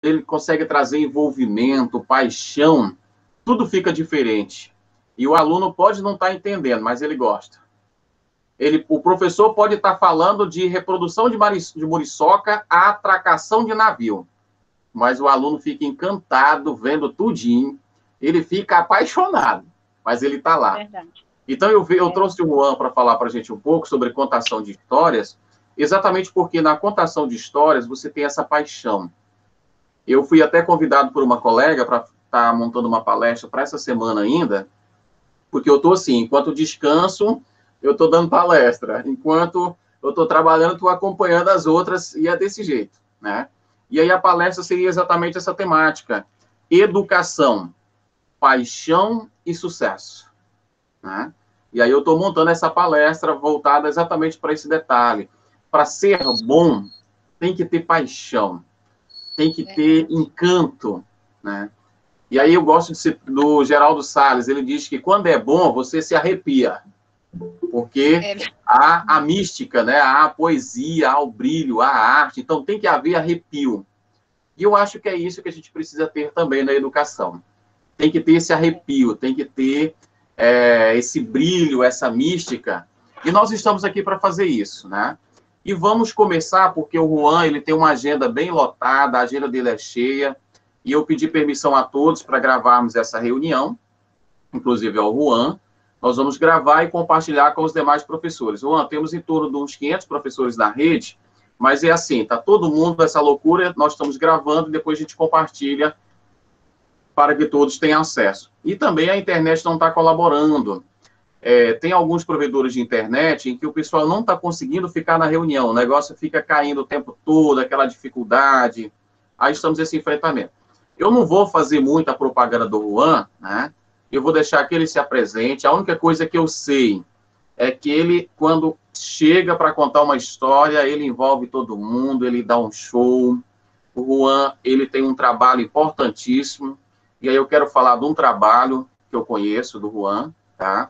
ele consegue trazer envolvimento, paixão, tudo fica diferente. E o aluno pode não estar entendendo, mas ele gosta. O professor pode estar falando de reprodução de muriçoca a atracação de navio, mas o aluno fica encantado, vendo tudinho, ele fica apaixonado, mas ele está lá. Verdade. Então, eu trouxe o Juan para falar para a gente um pouco sobre contação de histórias, exatamente porque na contação de histórias você tem essa paixão. Eu fui até convidado por uma colega para estar montando uma palestra para essa semana ainda, porque eu estou assim, enquanto descanso, eu estou dando palestra, enquanto eu estou trabalhando, estou acompanhando as outras, e é desse jeito, né? E aí a palestra seria exatamente essa temática: educação, paixão e sucesso, né? E aí eu estou montando essa palestra voltada exatamente para esse detalhe. Para ser bom, tem que ter paixão, tem que ter encanto, né? E aí eu gosto do Geraldo Salles, ele diz que quando é bom, você se arrepia, porque há a mística, né? Há a poesia, há o brilho, há a arte, então tem que haver arrepio. E eu acho que é isso que a gente precisa ter também na educação. Tem que ter esse arrepio, tem que ter esse brilho, essa mística, e nós estamos aqui para fazer isso, né? E vamos começar, porque o Juan, ele tem uma agenda bem lotada, a agenda dele é cheia, e eu pedi permissão a todos para gravarmos essa reunião, inclusive ao Juan. Nós vamos gravar e compartilhar com os demais professores. Juan, temos em torno de uns 500 professores na rede, mas é assim, tá todo mundo nessa loucura, nós estamos gravando e depois a gente compartilha para que todos tenham acesso. E também a internet não está colaborando. Tem alguns provedores de internet em que o pessoal não está conseguindo ficar na reunião, o negócio fica caindo o tempo todo, aquela dificuldade. Aí estamos nesse enfrentamento. Eu não vou fazer muita propaganda do Juan, né? Eu vou deixar que ele se apresente. A única coisa que eu sei é que ele, quando chega para contar uma história, ele envolve todo mundo, ele dá um show. O Juan, ele tem um trabalho importantíssimo, e aí eu quero falar de um trabalho que eu conheço do Juan, tá?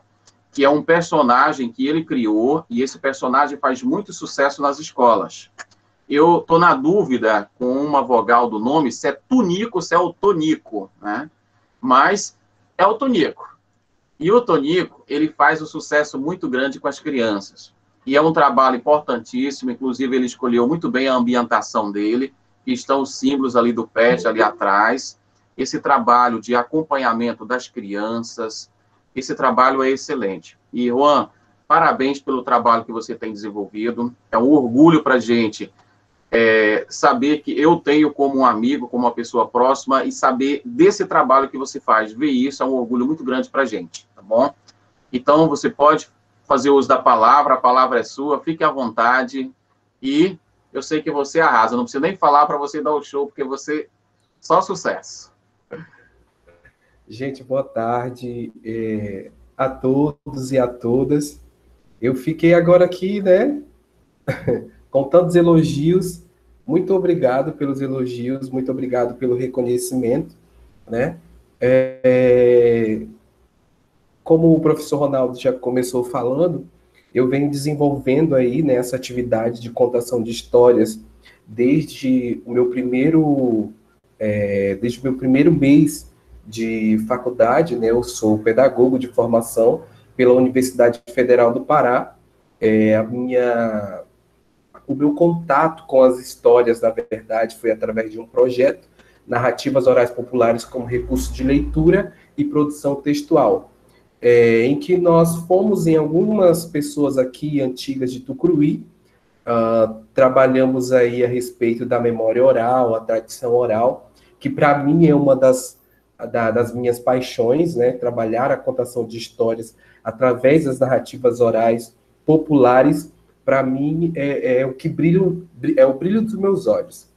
Que é um personagem que ele criou, e esse personagem faz muito sucesso nas escolas. Eu estou na dúvida com uma vogal do nome, se é Tunico ou se é o Tonico, né? Mas é o Tonico. E o Tonico, ele faz um sucesso muito grande com as crianças. E é um trabalho importantíssimo, inclusive ele escolheu muito bem a ambientação dele, que estão os símbolos ali do PET, ali atrás. Esse trabalho de acompanhamento das crianças, esse trabalho é excelente. E, Juan, parabéns pelo trabalho que você tem desenvolvido. É um orgulho para a gente saber que eu tenho como um amigo, como uma pessoa próxima, e saber desse trabalho que você faz. Ver isso é um orgulho muito grande para a gente, tá bom? Então, você pode fazer uso da palavra, a palavra é sua, fique à vontade, e eu sei que você arrasa, não precisa nem falar para você dar o show, porque você... Só sucesso. Gente, boa tarde a todos e a todas. Eu fiquei agora aqui, né, com tantos elogios. Muito obrigado pelos elogios, muito obrigado pelo reconhecimento, né? Como o professor Ronaldo já começou falando, eu venho desenvolvendo aí, né, essa atividade de contação de histórias desde o meu primeiro mês de faculdade, né? Eu sou pedagogo de formação pela Universidade Federal do Pará. O meu contato com as histórias, na verdade, foi através de um projeto, Narrativas Orais Populares como Recurso de Leitura e Produção Textual, em que nós fomos em algumas pessoas aqui antigas de Tucuruí, trabalhamos aí a respeito da memória oral, a tradição oral, que para mim é uma das minhas paixões, né? Trabalhar a contação de histórias através das narrativas orais populares, para mim é o que é o brilho dos meus olhos,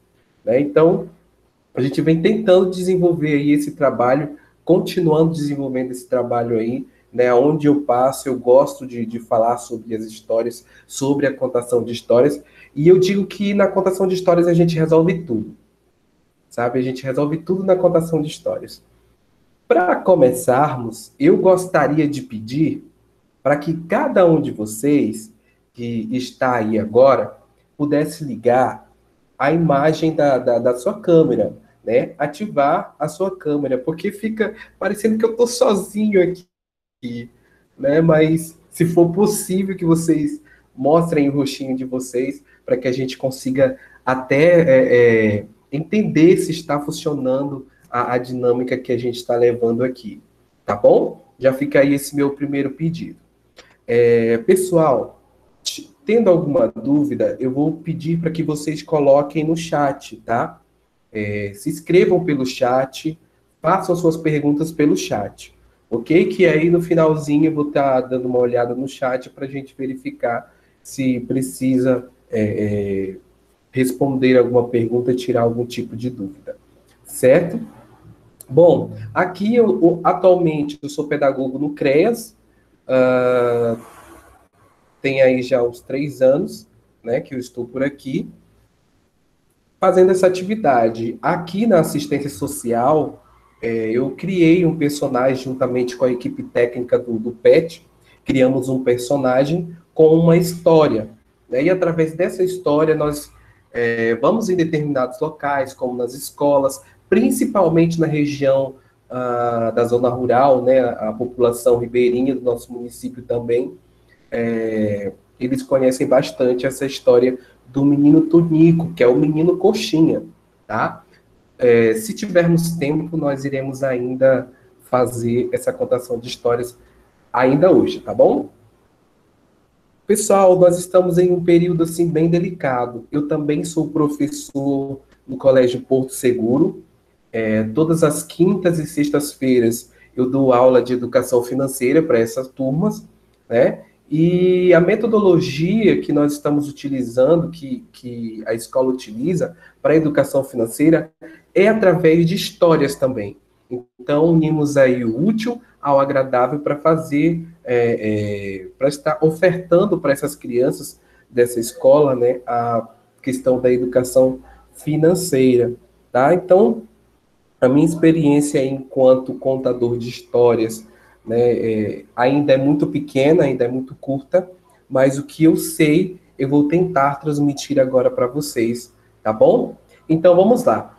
né? Então, a gente vem tentando desenvolver aí esse trabalho, continuando desenvolvendo esse trabalho aí, né? Onde eu passo, eu gosto de falar sobre as histórias, sobre a contação de histórias, e eu digo que na contação de histórias a gente resolve tudo, sabe? A gente resolve tudo na contação de histórias. Para começarmos, eu gostaria de pedir para que cada um de vocês que está aí agora pudesse ligar a imagem da sua câmera, né, ativar a sua câmera, porque fica parecendo que eu estou sozinho aqui, né? Mas se for possível que vocês mostrem o rostinho de vocês, para que a gente consiga até entender se está funcionando a dinâmica que a gente está levando aqui, tá bom? Já fica aí esse meu primeiro pedido. Pessoal, tendo alguma dúvida, eu vou pedir para que vocês coloquem no chat, tá? Se inscrevam pelo chat, façam suas perguntas pelo chat, ok? Que aí no finalzinho eu vou estar dando uma olhada no chat para a gente verificar se precisa responder alguma pergunta, tirar algum tipo de dúvida, certo? Bom, aqui atualmente eu sou pedagogo no CREAS, tem aí já uns 3 anos, né, que eu estou por aqui, fazendo essa atividade. Aqui na assistência social, eu criei um personagem juntamente com a equipe técnica do PET, criamos um personagem com uma história, né, e através dessa história nós vamos em determinados locais, como nas escolas, principalmente na região da zona rural, né, a população ribeirinha do nosso município também, eles conhecem bastante essa história do menino Tonico, que é o menino coxinha, tá? Se tivermos tempo, nós iremos ainda fazer essa contação de histórias ainda hoje, tá bom? Pessoal, nós estamos em um período assim bem delicado. Eu também sou professor no Colégio Porto Seguro. Todas as quintas e sextas-feiras eu dou aula de educação financeira para essas turmas, né? E a metodologia que nós estamos utilizando, que a escola utiliza para a educação financeira, é através de histórias também. Então, unimos aí o útil ao agradável para fazer, para estar ofertando para essas crianças dessa escola, né, a questão da educação financeira, tá? Então, a minha experiência enquanto contador de histórias, né, ainda é muito pequena, ainda é muito curta, mas o que eu sei, eu vou tentar transmitir agora para vocês, tá bom? Então vamos lá.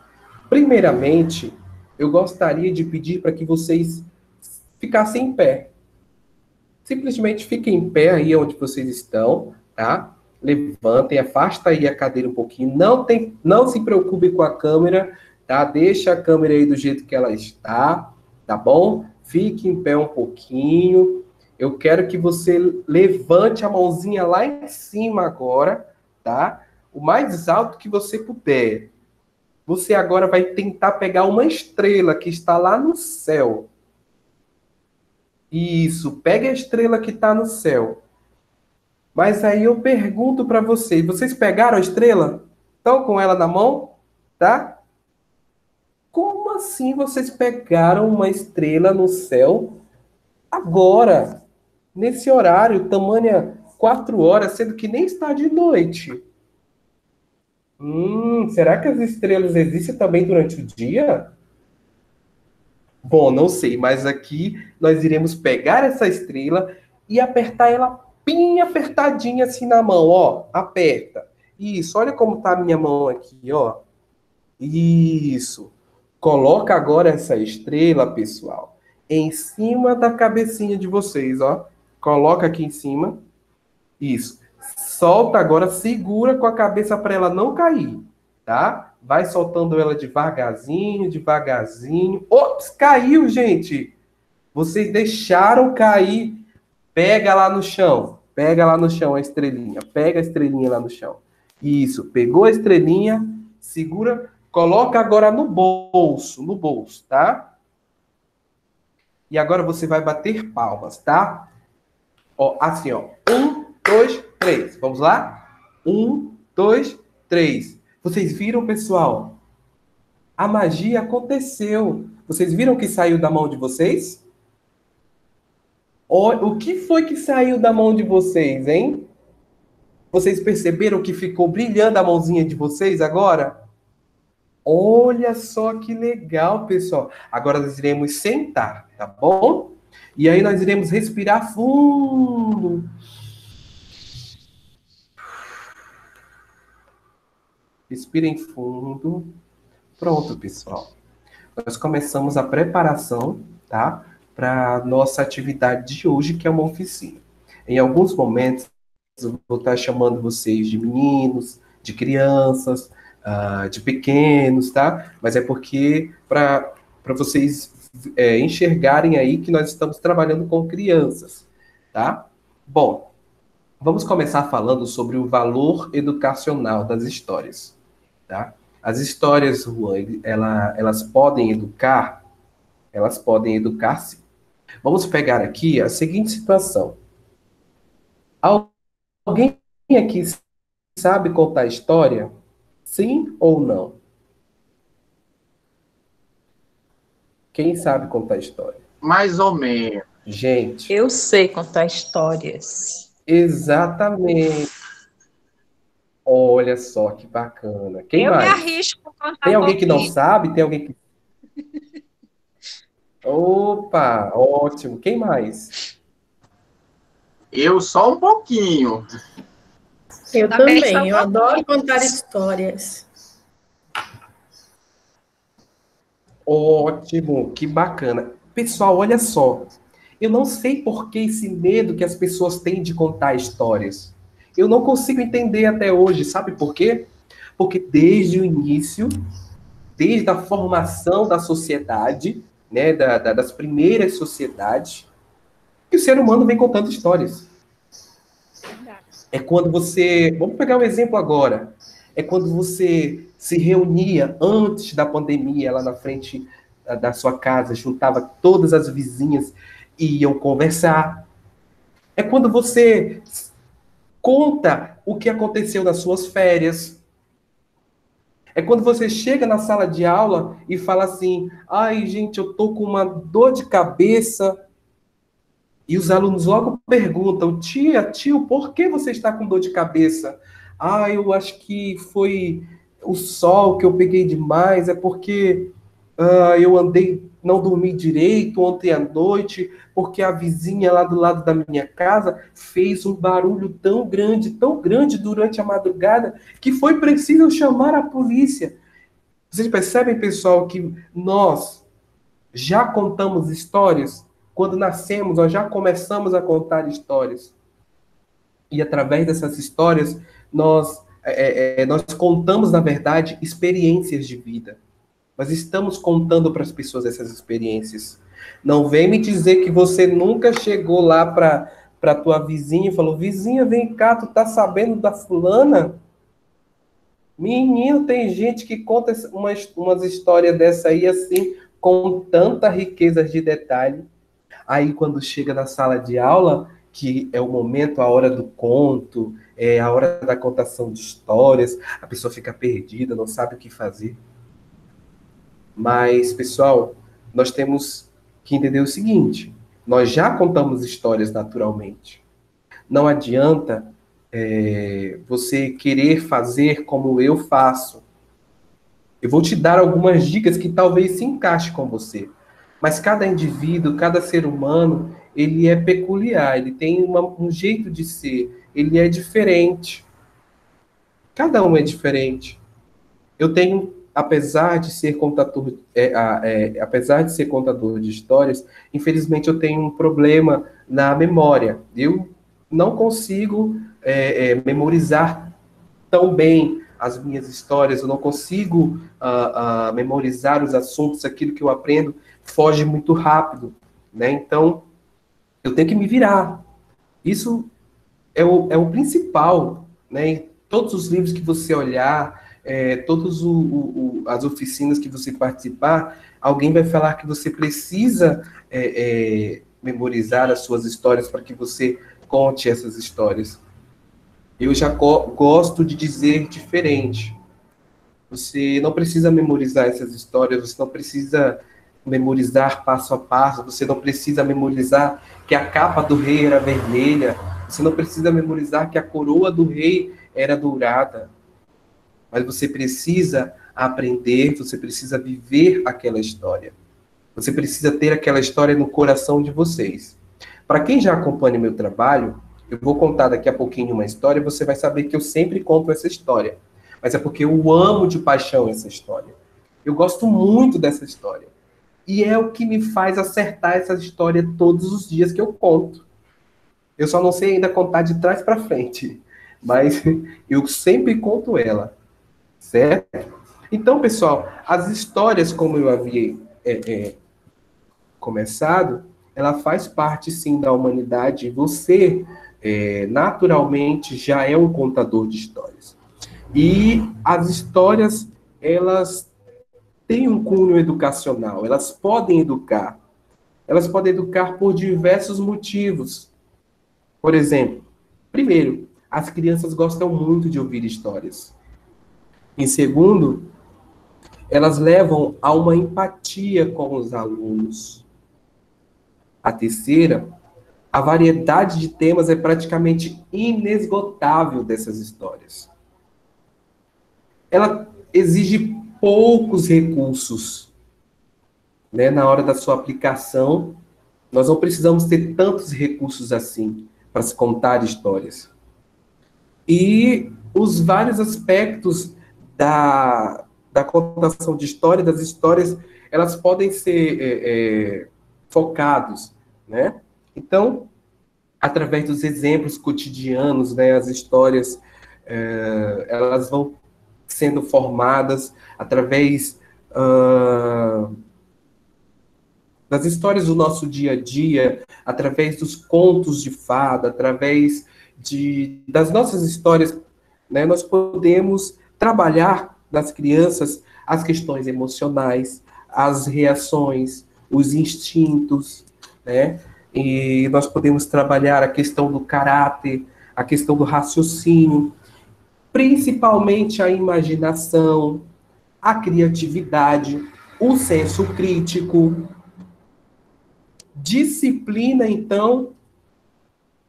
Primeiramente, eu gostaria de pedir para que vocês ficassem em pé. Simplesmente fiquem em pé aí onde vocês estão, tá? Levantem, afasta aí a cadeira um pouquinho. Não se preocupe com a câmera, tá? Deixa a câmera aí do jeito que ela está, tá bom? Fique em pé um pouquinho. Eu quero que você levante a mãozinha lá em cima agora, tá? O mais alto que você puder. Você agora vai tentar pegar uma estrela que está lá no céu. Isso, pega a estrela que está no céu. Mas aí eu pergunto para vocês, vocês pegaram a estrela? Estão com ela na mão? Tá? Como assim vocês pegaram uma estrela no céu agora? Nesse horário, tamanha 4 horas, sendo que nem está de noite. Será que as estrelas existem também durante o dia? Bom, não sei, mas aqui nós iremos pegar essa estrela e apertar ela bem apertadinha assim na mão, ó. Aperta. Isso, olha como tá a minha mão aqui, ó. Isso. Coloca agora essa estrela, pessoal, em cima da cabecinha de vocês, ó. Coloca aqui em cima. Isso. Solta agora, segura com a cabeça para ela não cair, tá? Vai soltando ela devagarzinho, devagarzinho. Ops, caiu, gente! Vocês deixaram cair. Pega lá no chão. Pega lá no chão a estrelinha. Pega a estrelinha lá no chão. Isso. Pegou a estrelinha, segura, coloca agora no bolso, tá? E agora você vai bater palmas, tá? Ó, assim, ó. 1, 2, 3. Vamos lá? 1, 2, 3. Vocês viram, pessoal? A magia aconteceu. Vocês viram que saiu da mão de vocês? O que foi que saiu da mão de vocês, hein? Vocês perceberam que ficou brilhando a mãozinha de vocês agora? Olha só que legal, pessoal. Agora nós iremos sentar, tá bom? E aí nós iremos respirar fundo. Respirem fundo. Pronto, pessoal. Nós começamos a preparação, tá? Para nossa atividade de hoje, que é uma oficina. Em alguns momentos, eu vou estar chamando vocês de meninos, de crianças, de pequenos, tá? Mas é porque para vocês enxergarem aí que nós estamos trabalhando com crianças, tá? Bom, vamos começar falando sobre o valor educacional das histórias, tá? As histórias, Juan, elas podem educar? Elas podem educar, sim. Vamos pegar aqui a seguinte situação. Alguém aqui sabe contar história? Sim ou não? Quem sabe contar história? Mais ou menos. Gente. Eu sei contar histórias. Exatamente. Olha só que bacana. Quem mais? Eu me arrisco a contar Tem alguém um que não pouquinho. sabe? Tem alguém que... Opa, ótimo. Quem mais? Eu só um pouquinho. Eu também, eu adoro contar histórias. Ótimo, que bacana. Pessoal, olha só. Eu não sei por que esse medo que as pessoas têm de contar histórias. Eu não consigo entender até hoje. Sabe por quê? Porque desde o início, desde a formação da sociedade, né, das primeiras sociedades, que o ser humano vem contando histórias. É quando você... Vamos pegar um exemplo agora. É quando você se reunia antes da pandemia, lá na frente da sua casa, juntava todas as vizinhas e iam conversar. É quando você conta o que aconteceu nas suas férias. É quando você chega na sala de aula e fala assim: ai, gente, eu tô com uma dor de cabeça. E os alunos logo perguntam: tia, tio, por que você está com dor de cabeça? Ah, eu acho que foi o sol que eu peguei demais, é porque eu andei, não dormi direito ontem à noite, porque a vizinha lá do lado da minha casa fez um barulho tão grande durante a madrugada, que foi preciso chamar a polícia. Vocês percebem, pessoal, que nós já contamos histórias? Quando nascemos, nós já começamos a contar histórias. E através dessas histórias, nós contamos, na verdade, experiências de vida. Nós estamos contando para as pessoas essas experiências. Não vem me dizer que você nunca chegou lá para a tua vizinha e falou: vizinha, vem cá, tu tá sabendo da fulana? Menino, tem gente que conta umas histórias dessa aí, assim, com tanta riqueza de detalhe. Aí, quando chega na sala de aula, que é o momento, a hora do conto, é a hora da contação de histórias, a pessoa fica perdida, não sabe o que fazer. Mas, pessoal, nós temos que entender o seguinte: nós já contamos histórias naturalmente. Não adianta você querer fazer como eu faço. Eu vou te dar algumas dicas que talvez se encaixe com você. Mas cada indivíduo, cada ser humano, ele é peculiar, ele tem um jeito de ser, ele é diferente. Cada um é diferente. Eu tenho, apesar de ser contador de histórias, infelizmente eu tenho um problema na memória. Eu não consigo memorizar tão bem as minhas histórias, eu não consigo memorizar os assuntos, aquilo que eu aprendo foge muito rápido, né? Então, eu tenho que me virar. Isso é o principal, né? Em todos os livros que você olhar, todas as oficinas que você participar, alguém vai falar que você precisa memorizar as suas histórias para que você conte essas histórias. Eu já gosto de dizer diferente. Você não precisa memorizar essas histórias, você não precisa memorizar passo a passo, você não precisa memorizar que a capa do rei era vermelha, você não precisa memorizar que a coroa do rei era dourada, mas você precisa aprender, você precisa viver aquela história. Você precisa ter aquela história no coração de vocês. Para quem já acompanha meu trabalho, eu vou contar daqui a pouquinho uma história, e você vai saber que eu sempre conto essa história. Mas é porque eu amo de paixão essa história. Eu gosto muito dessa história. E é o que me faz acertar essa história todos os dias que eu conto. Eu só não sei ainda contar de trás para frente, mas eu sempre conto ela, certo? Então, pessoal, as histórias, como eu havia começado, ela faz parte, sim, da humanidade. Você, naturalmente, já é um contador de histórias. E as histórias, elas têm um cunho educacional, elas podem educar. Elas podem educar por diversos motivos. Por exemplo, primeiro, as crianças gostam muito de ouvir histórias. Em segundo, elas levam a uma empatia com os alunos. A terceira, a variedade de temas é praticamente inesgotável dessas histórias. Ela exige poucos recursos, né, na hora da sua aplicação. Nós não precisamos ter tantos recursos assim para se contar histórias. E os vários aspectos da contação de história, das histórias, elas podem ser focados, né? Então, através dos exemplos cotidianos, né, as histórias, elas vão sendo formadas através das histórias do nosso dia a dia, através dos contos de fada, através das nossas histórias, né, nós podemos trabalhar nas crianças as questões emocionais, as reações, os instintos, né? E nós podemos trabalhar a questão do caráter, a questão do raciocínio, principalmente a imaginação, a criatividade, o senso crítico. Disciplina, então,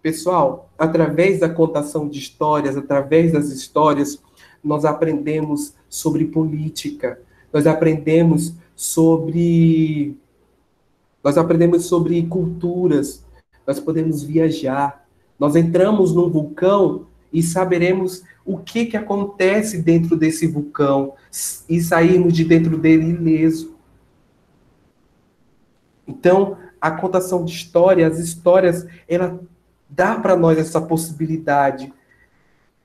pessoal, através da contação de histórias, através das histórias, nós aprendemos sobre política, nós aprendemos sobre culturas, nós podemos viajar, nós entramos num vulcão e saberemos o que acontece dentro desse vulcão e sairmos de dentro dele ileso. Então, a contação de história, as histórias, ela dá para nós essa possibilidade.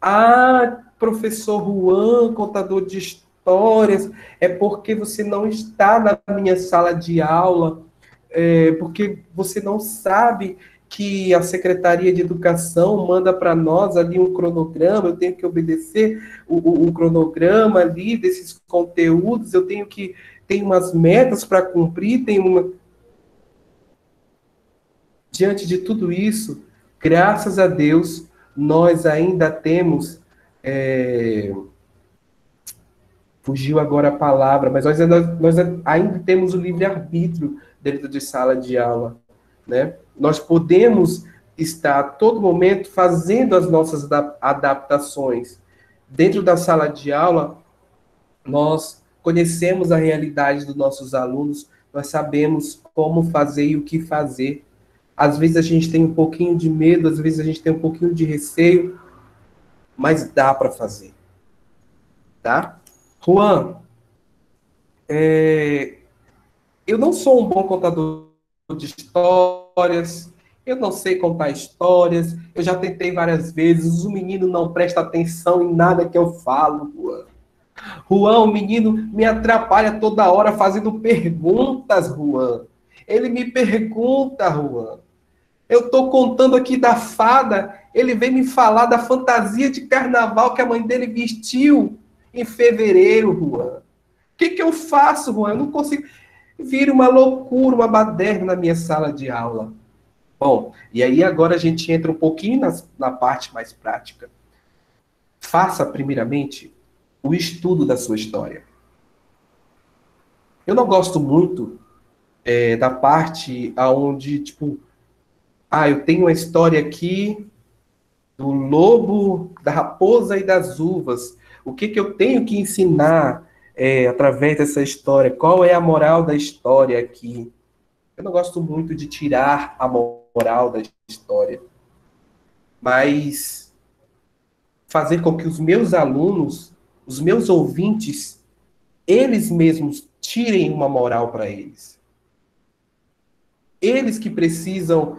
Ah, professor Juan, contador de histórias, é porque você não está na minha sala de aula, porque você não sabe que a Secretaria de Educação manda para nós ali um cronograma, eu tenho que obedecer o cronograma ali desses conteúdos, tem umas metas para cumprir, Diante de tudo isso, graças a Deus, nós ainda temos... Fugiu agora a palavra, mas nós ainda temos o livre-arbítrio dentro de sala de aula, né? Nós podemos estar a todo momento fazendo as nossas adaptações. Dentro da sala de aula, nós conhecemos a realidade dos nossos alunos, nós sabemos como fazer e o que fazer. Às vezes a gente tem um pouquinho de medo, às vezes a gente tem um pouquinho de receio, mas dá para fazer. Tá? Juan, eu não sou um bom contador de histórias, eu não sei contar histórias, eu já tentei várias vezes, o menino não presta atenção em nada que eu falo, Juan. Juan, o menino me atrapalha toda hora fazendo perguntas, Juan. Ele me pergunta, Juan. Eu estou contando aqui da fada, ele vem me falar da fantasia de carnaval que a mãe dele vestiu em fevereiro, Juan. O que eu faço, Juan? Eu não consigo... Vira uma loucura, uma baderna na minha sala de aula. Bom, e aí agora a gente entra um pouquinho na parte mais prática. Faça, primeiramente, o estudo da sua história. Eu não gosto muito da parte onde, tipo... eu tenho uma história aqui do lobo, da raposa e das uvas. O que eu tenho que ensinar através dessa história? Qual é a moral da história aqui? Eu não gosto muito de tirar a moral da história, mas fazer com que os meus alunos, os meus ouvintes, eles mesmos tirem uma moral para eles. Eles que precisam,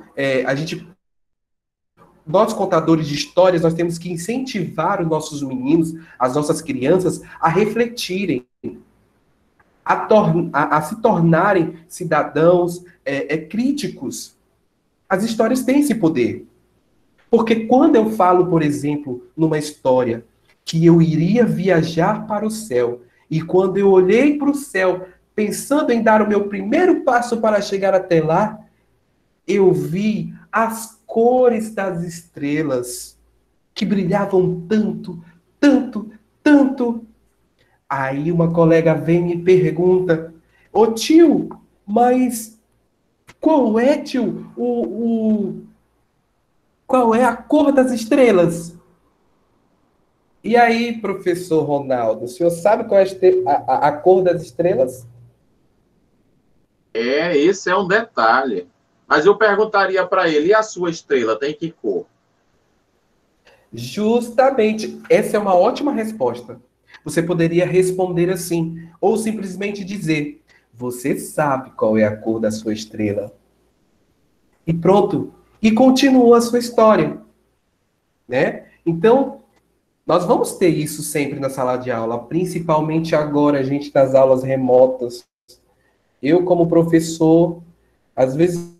nós contadores de histórias, nós temos que incentivar os nossos meninos, as nossas crianças, a refletirem, a se tornarem cidadãos críticos. As histórias têm esse poder. Porque quando eu falo, por exemplo, numa história que eu iria viajar para o céu, e quando eu olhei para o céu, pensando em dar o meu primeiro passo para chegar até lá, eu vi as cores das estrelas que brilhavam tanto, tanto, tanto. Aí uma colega vem e me pergunta: ô tio, mas qual é, tio, qual é a cor das estrelas? E aí, professor Ronaldo, o senhor sabe qual é a cor das estrelas? Esse é um detalhe. Mas eu perguntaria para ele, e a sua estrela tem que cor? Justamente, essa é uma ótima resposta. Você poderia responder assim, ou simplesmente dizer: você sabe qual é a cor da sua estrela. E pronto. E continua a sua história. Né? Então, nós vamos ter isso sempre na sala de aula, principalmente agora, a gente nas aulas remotas. Eu, como professor, às vezes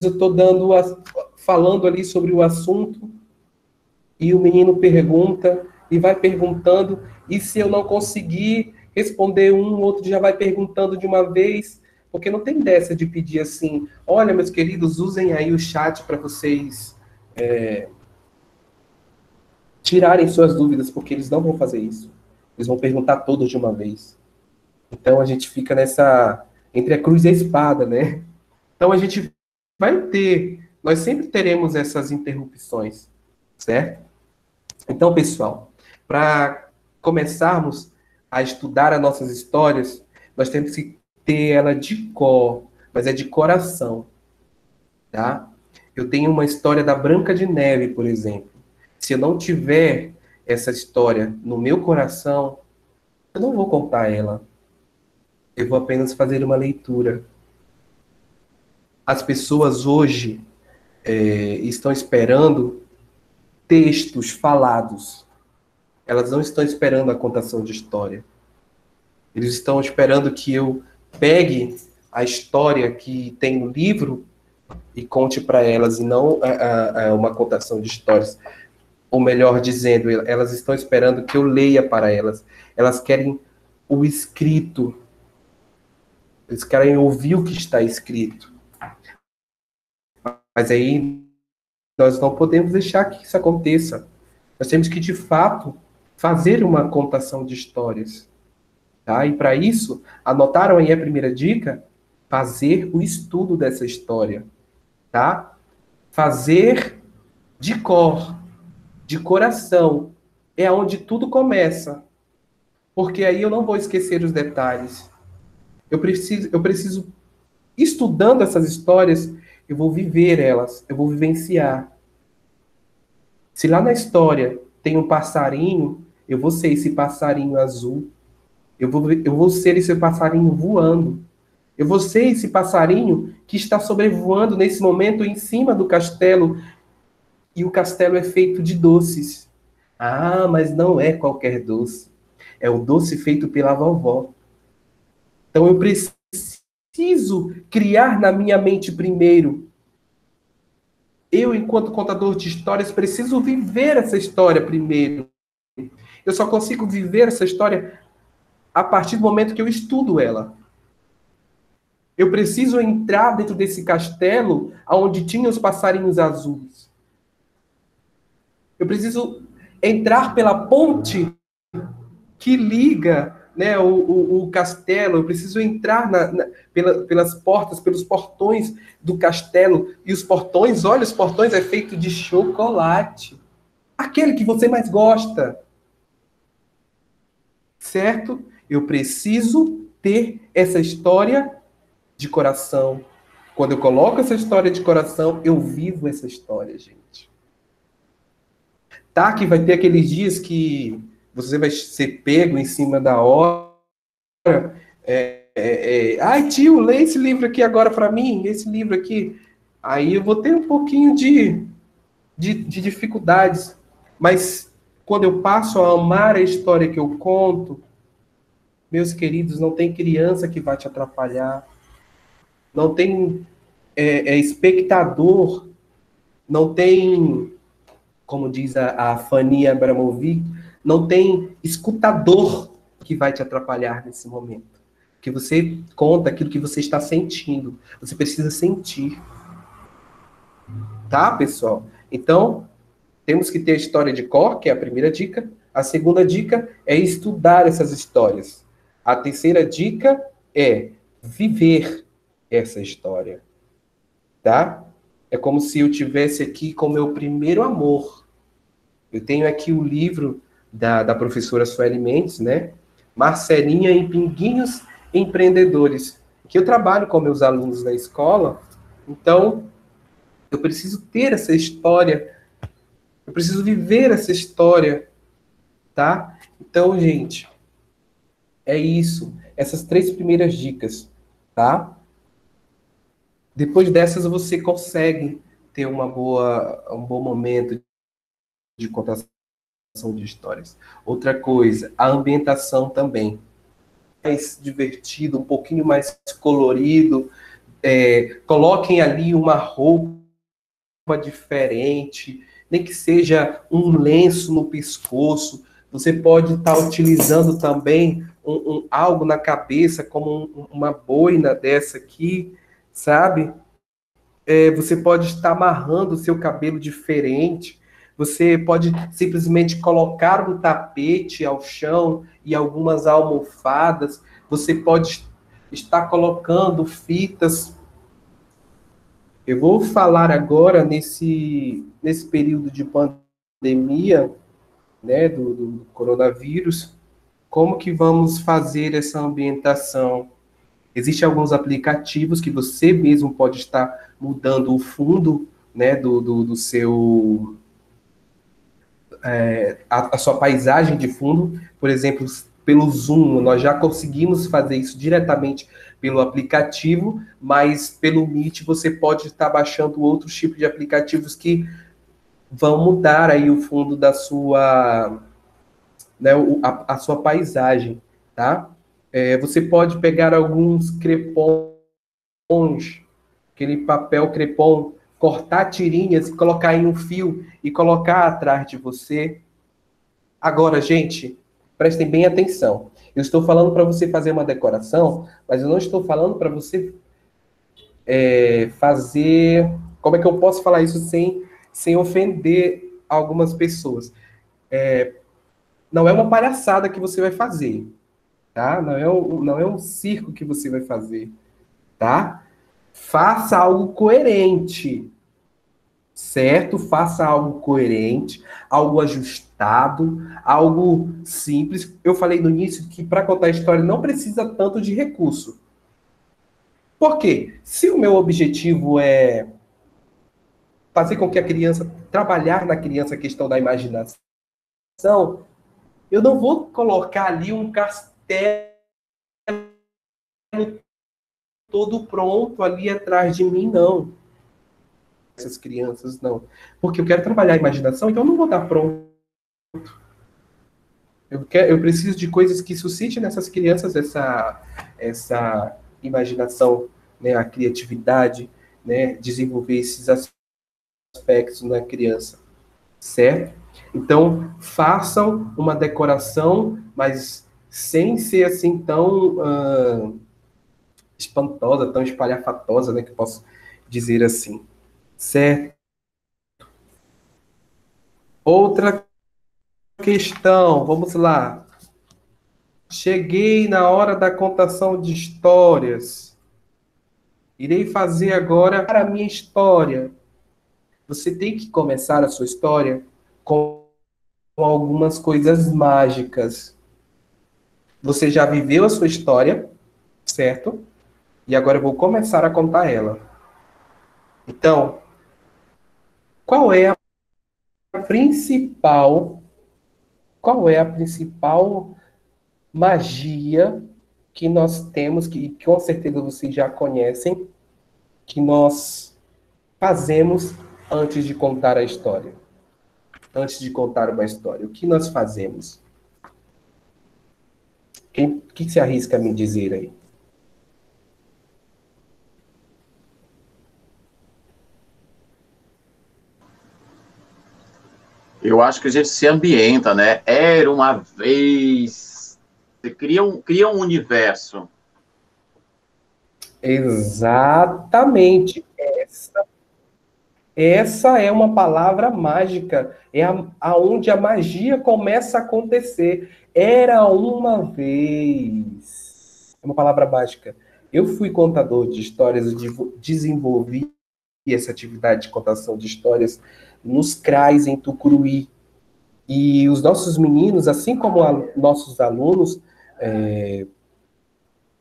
eu estou falando ali sobre o assunto, e o menino pergunta, e vai perguntando, e se eu não conseguir responder um, o outro já vai perguntando de uma vez, porque não tem dessa de pedir assim: olha, meus queridos, usem aí o chat para vocês tirarem suas dúvidas, porque eles não vão fazer isso. Eles vão perguntar todos de uma vez. Então a gente fica entre a cruz e a espada, né? Então a gente nós sempre teremos essas interrupções, certo? Então, pessoal, para começarmos a estudar as nossas histórias, nós temos que ter ela de cor, mas é de coração, tá? Eu tenho uma história da Branca de Neve, por exemplo. Se eu não tiver essa história no meu coração, eu não vou contar ela. Eu vou apenas fazer uma leitura. As pessoas hoje estão esperando textos falados. Elas não estão esperando a contação de história. Eles estão esperando que eu pegue a história que tem no livro e conte para elas, e não uma contação de histórias. Ou melhor dizendo, elas estão esperando que eu leia para elas. Elas querem o escrito. Eles querem ouvir o que está escrito. Mas aí nós não podemos deixar que isso aconteça. Nós temos que, de fato, fazer uma contação de histórias. Tá? E para isso, anotaram aí a primeira dica? Fazer o estudo dessa história. Tá? Fazer de cor, de coração. É onde tudo começa. Porque aí eu não vou esquecer os detalhes. Eu preciso, estudando essas histórias, eu vou viver elas, eu vou vivenciar. Se lá na história tem um passarinho, eu vou ser esse passarinho azul. Eu vou ser esse passarinho voando. Eu vou ser esse passarinho que está sobrevoando nesse momento em cima do castelo. E o castelo é feito de doces. Ah, mas não é qualquer doce. É o doce feito pela vovó. Então eu preciso criar na minha mente primeiro. Eu, enquanto contador de histórias, preciso viver essa história primeiro. Eu só consigo viver essa história a partir do momento que eu estudo ela. Eu preciso entrar dentro desse castelo onde tinha os passarinhos azuis. Eu preciso entrar pela ponte que liga, né, o castelo. Eu preciso entrar pelas portas, pelos portões do castelo. E os portões, olha, os portões é feito de chocolate. Aquele que você mais gosta. Certo? Eu preciso ter essa história de coração. Quando eu coloco essa história de coração, eu vivo essa história, gente. Tá? Que vai ter aqueles dias que você vai ser pego em cima da hora, Ai, tio, lê esse livro aqui agora para mim, esse livro aqui. Aí eu vou ter um pouquinho de dificuldades. Mas quando eu passo a amar a história que eu conto, meus queridos, não tem criança que vai te atrapalhar, não tem espectador, não tem, como diz a Fanny Abramovic, não tem escutador que vai te atrapalhar nesse momento. Que você conta aquilo que você está sentindo. Você precisa sentir. Tá, pessoal? Então, temos que ter a história de cor, que é a primeira dica. A segunda dica é estudar essas histórias. A terceira dica é viver essa história. Tá? É como se eu tivesse aqui com o meu primeiro amor. Eu tenho aqui o livro da professora Sueli Mendes, né? Marcelinha em Pinguinhos Empreendedores, que eu trabalho com meus alunos na escola. Então, eu preciso ter essa história, eu preciso viver essa história, tá? Então, gente, é isso. Essas 3 primeiras dicas, tá? Depois dessas, você consegue ter um bom momento de contação de histórias. Outra coisa, a ambientação também. Mais divertido, um pouquinho mais colorido. Coloquem ali uma roupa diferente, nem que seja um lenço no pescoço. Você pode estar utilizando também algo na cabeça, como uma boina dessa aqui, sabe? Você pode estar amarrando o seu cabelo diferente. Você pode simplesmente colocar um tapete ao chão e algumas almofadas. Você pode estar colocando fitas. Eu vou falar agora, nesse período de pandemia, né, do coronavírus, como que vamos fazer essa ambientação. Existem alguns aplicativos que você mesmo pode estar mudando o fundo, né, do seu... a sua paisagem de fundo. Por exemplo, pelo Zoom, nós já conseguimos fazer isso diretamente pelo aplicativo, mas pelo Meet você pode estar baixando outros tipos de aplicativos que vão mudar aí o fundo da sua, né, a sua paisagem, tá? Você pode pegar alguns crepons, aquele papel crepom, cortar tirinhas e colocar em um fio e colocar atrás de você. Agora, gente, prestem bem atenção. Eu estou falando para você fazer uma decoração, mas eu não estou falando para você fazer... Como é que eu posso falar isso sem ofender algumas pessoas? Não é uma palhaçada que você vai fazer, tá? Não é um circo que você vai fazer, tá? Faça algo coerente, certo? Faça algo coerente, algo ajustado, algo simples. Eu falei no início que para contar a história não precisa tanto de recurso. Por quê? Se o meu objetivo é fazer com que a criança, trabalhar na criança a questão da imaginação, eu não vou colocar ali um castelo todo pronto ali atrás de mim, não. Essas crianças, não. Porque eu quero trabalhar a imaginação, então eu não vou dar pronto. Eu preciso de coisas que suscitem nessas crianças essa imaginação, né, a criatividade, né, desenvolver esses aspectos na criança, certo? Então, façam uma decoração, mas sem ser assim tão espantosa, tão espalhafatosa, né, que eu posso dizer assim, certo? Outra questão, vamos lá. Cheguei na hora da contação de histórias. Irei fazer agora a minha história. Você tem que começar a sua história com algumas coisas mágicas. Você já viveu a sua história, certo? E agora eu vou começar a contar ela. Então, qual é a principal magia que nós temos, que com certeza vocês já conhecem, que nós fazemos antes de contar a história? Antes de contar uma história, o que nós fazemos? O que se arrisca a me dizer aí? Eu acho que a gente se ambienta, né? Era uma vez. Você cria um universo. Exatamente. Essa é uma palavra mágica. É aonde a magia começa a acontecer. Era uma vez. É uma palavra mágica. Eu fui contador de histórias, eu desenvolvi essa atividade de contação de histórias nos CRAs em Tucuruí. E os nossos meninos, assim como nossos alunos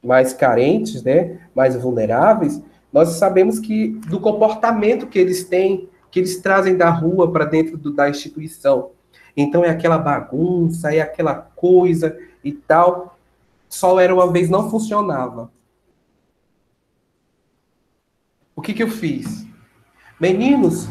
mais carentes, né, mais vulneráveis, nós sabemos que do comportamento que eles têm, que eles trazem da rua para dentro da instituição. Então é aquela bagunça, é aquela coisa e tal. Só era uma vez não funcionava. O que eu fiz? Meninos,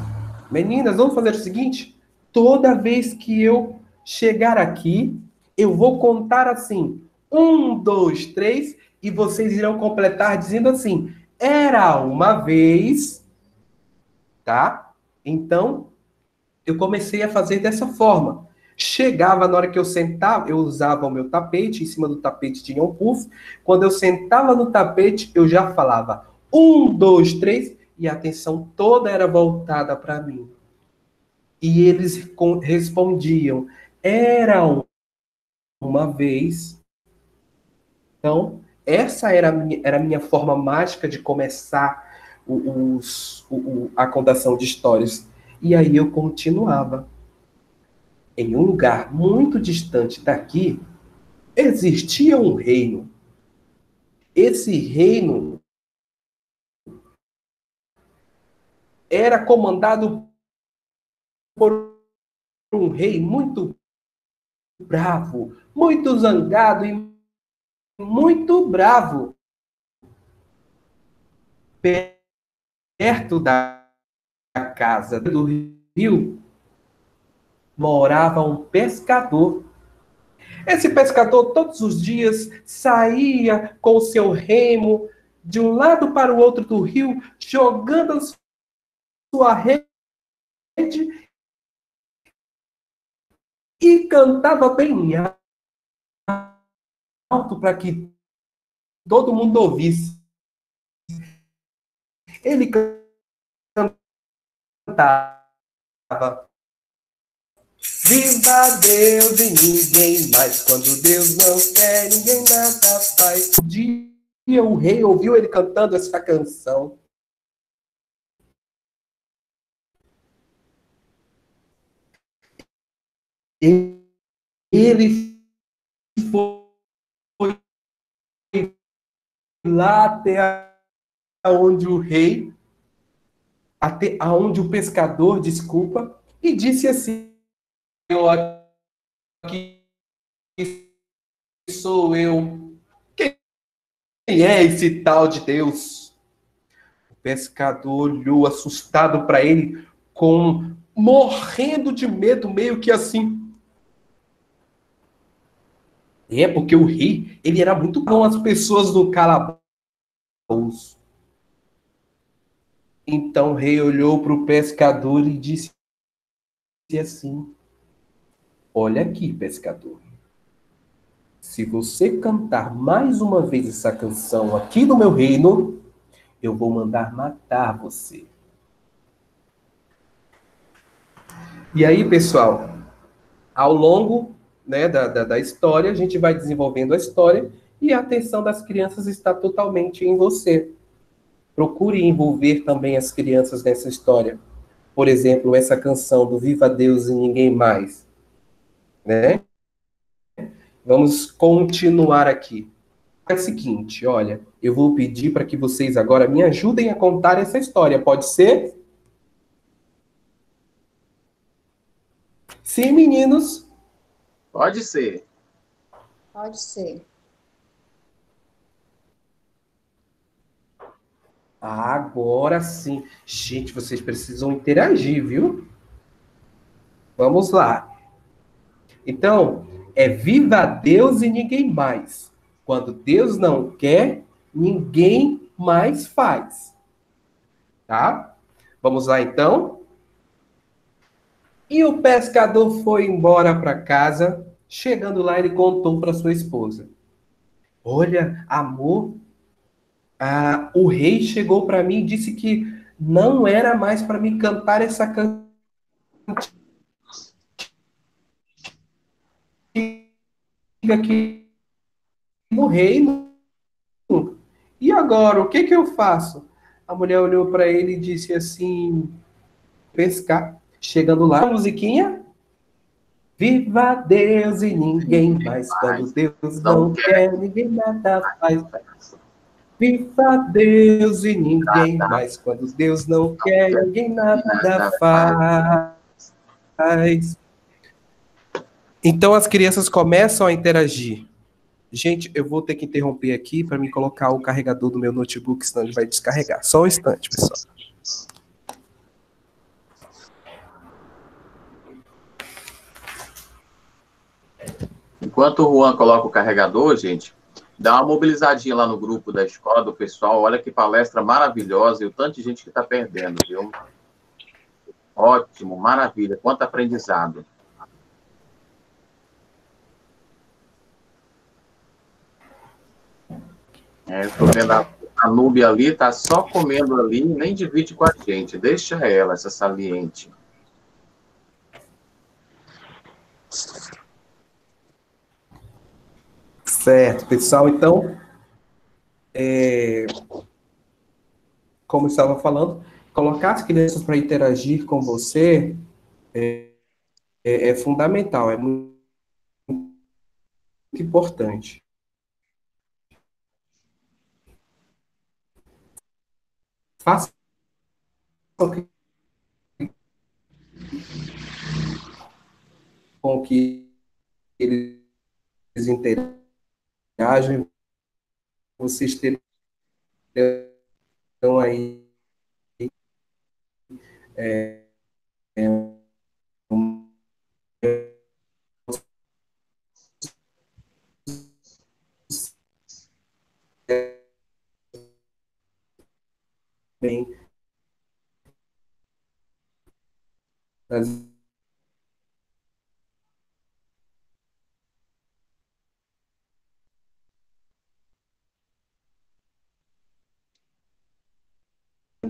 meninas, vamos fazer o seguinte: toda vez que eu chegar aqui, eu vou contar assim: 1, 2, 3, e vocês irão completar dizendo assim: era uma vez, tá? Então, eu comecei a fazer dessa forma. Chegava na hora que eu sentava, eu usava o meu tapete, em cima do tapete tinha um puff. Quando eu sentava no tapete, eu já falava 1, 2, 3, e a atenção toda era voltada para mim. E eles respondiam, era uma vez. Então, essa era a minha forma mágica de começar a contação de histórias. E aí eu continuava. Em um lugar muito distante daqui, existia um reino. Esse reino era comandado por um rei muito bravo, muito zangado e muito bravo. Perto da casa do rio morava um pescador. Esse pescador todos os dias saía com o seu remo de um lado para o outro do rio, jogando a sua rede e cantava bem alto para que todo mundo ouvisse. Ele cantava: viva Deus e ninguém mais, quando Deus não quer, ninguém nada faz. Um dia o rei ouviu ele cantando essa canção. Ele foi lá até onde o rei, até onde o pescador, desculpa, e disse assim: eu aqui sou eu. Quem é esse tal de Deus? O pescador olhou assustado para ele, morrendo de medo, meio que assim. É porque o rei, ele era muito bom às pessoas no calabouço. Então o rei olhou para o pescador e disse assim: olha aqui, pescador. Se você cantar mais uma vez essa canção aqui no meu reino, eu vou mandar matar você. E aí, pessoal, ao longo, né, da história, a gente vai desenvolvendo a história e a atenção das crianças está totalmente em você. Procure envolver também as crianças nessa história. Por exemplo, essa canção do Viva Deus e Ninguém Mais, né? Vamos continuar aqui. É o seguinte, olha, eu vou pedir para que vocês agora me ajudem a contar essa história, pode ser? Sim, meninos? Pode ser. Pode ser. Agora sim. Gente, vocês precisam interagir, viu? Vamos lá. Então, é viva Deus e ninguém mais. Quando Deus não quer, ninguém mais faz. Tá? Vamos lá, então? E o pescador foi embora para casa. Chegando lá, ele contou para sua esposa: Olha, amor, o rei chegou para mim e disse que não era mais para me cantar essa cantiga aqui no reino. E agora, o que que eu faço? A mulher olhou para ele e disse assim: pescar. Chegando lá, a musiquinha. Viva Deus e ninguém mais. Quando Deus não quer, ninguém nada faz. Viva Deus e ninguém mais. Quando Deus não quer, ninguém nada faz. Então as crianças começam a interagir. Gente, eu vou ter que interromper aqui para me colocar o carregador do meu notebook, senão ele vai descarregar. Só um instante, pessoal. Enquanto o Juan coloca o carregador, gente, dá uma mobilizadinha lá no grupo da escola, do pessoal. Olha que palestra maravilhosa e o tanto de gente que está perdendo, viu? Ótimo, maravilha. Quanto aprendizado. Estou vendo a Núbia ali, está só comendo ali, nem divide com a gente. Deixa ela, essa saliente. Certo, pessoal. Então, como eu estava falando, colocar as crianças para interagir com você é fundamental, é muito importante. Faça com que eles interagem, vocês terão aí um bem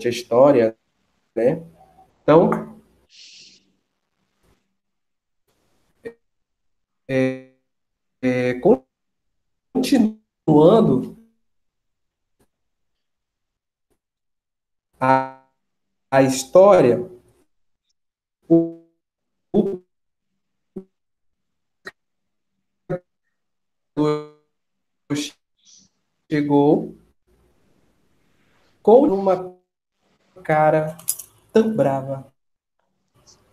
a história, né? Então, continuando a, a história, o chegou com uma cara tão brava,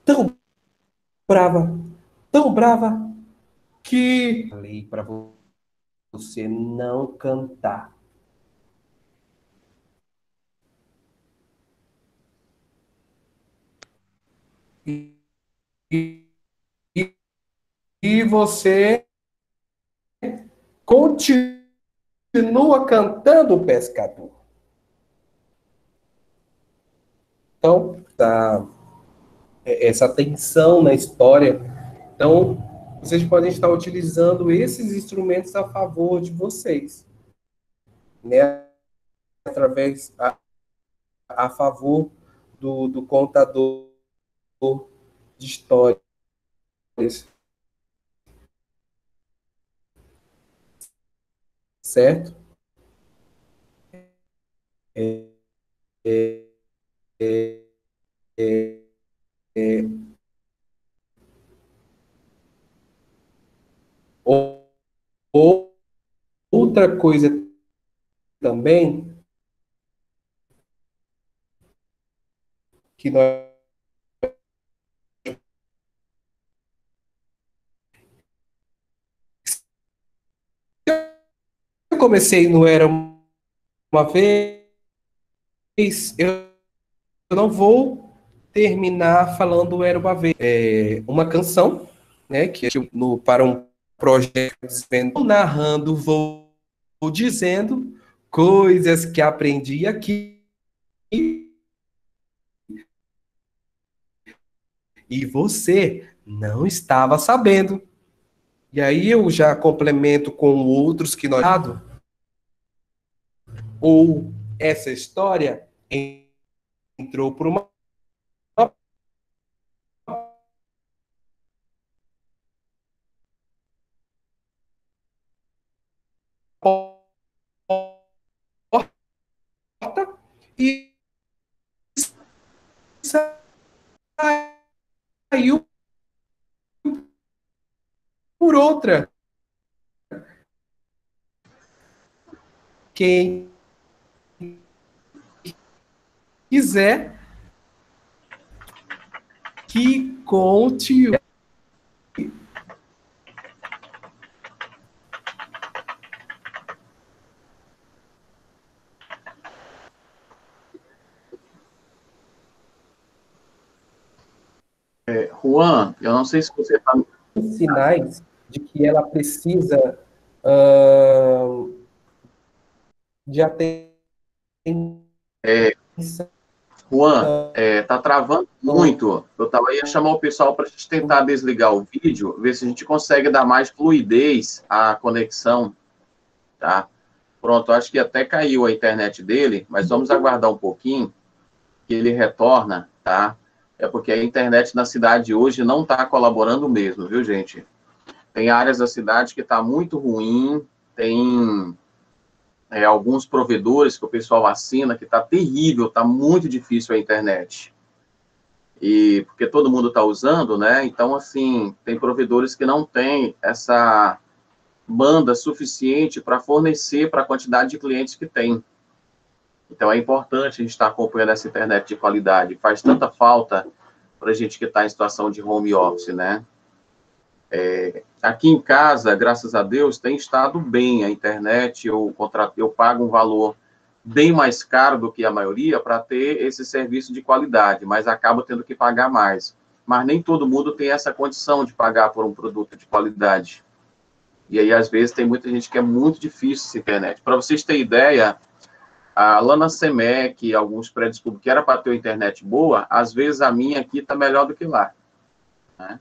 tão brava, tão brava, que falei para você não cantar. E, e, e você continua cantando, pescador. Então, tá, essa tensão na história. Então, vocês podem estar utilizando esses instrumentos a favor de vocês, né? Através, a favor do contador de histórias. Certo? É, é, é, é, é. Ou, outra coisa também que nós eu comecei não era uma vez eu não vou terminar falando Era uma Vez. É uma canção, né, que para um projeto narrando, vou dizendo coisas que aprendi aqui e você não estava sabendo. E aí eu já complemento com outros que nós... Ou essa história entrou por uma porta e saiu por outra. Quem quiser que conte. Juan, eu não sei se você está... Sinais de que ela precisa de atenção. Juan, tá travando muito. Ia chamar o pessoal para a gente tentar desligar o vídeo, ver se a gente consegue dar mais fluidez à conexão, tá? Pronto, acho que até caiu a internet dele, mas vamos aguardar um pouquinho que ele retorna, tá? É porque a internet na cidade hoje não está colaborando mesmo, viu, gente? Tem áreas da cidade que está muito ruim, tem alguns provedores que o pessoal assina que está terrível, está muito difícil a internet. E porque todo mundo está usando, né? Então, assim, tem provedores que não têm essa banda suficiente para fornecer para a quantidade de clientes que tem. Então, é importante a gente estar acompanhando essa internet de qualidade. Faz tanta falta para a gente que está em situação de home office, né? Aqui em casa, graças a Deus, tem estado bem a internet. Eu pago um valor bem mais caro do que a maioria para ter esse serviço de qualidade, mas acabo tendo que pagar mais. Mas nem todo mundo tem essa condição de pagar por um produto de qualidade. E aí, às vezes, tem muita gente que é muito difícil essa internet. Para vocês terem ideia, lá na Semec, alguns prédios públicos que era para ter internet boa, às vezes a minha aqui está melhor do que lá, né?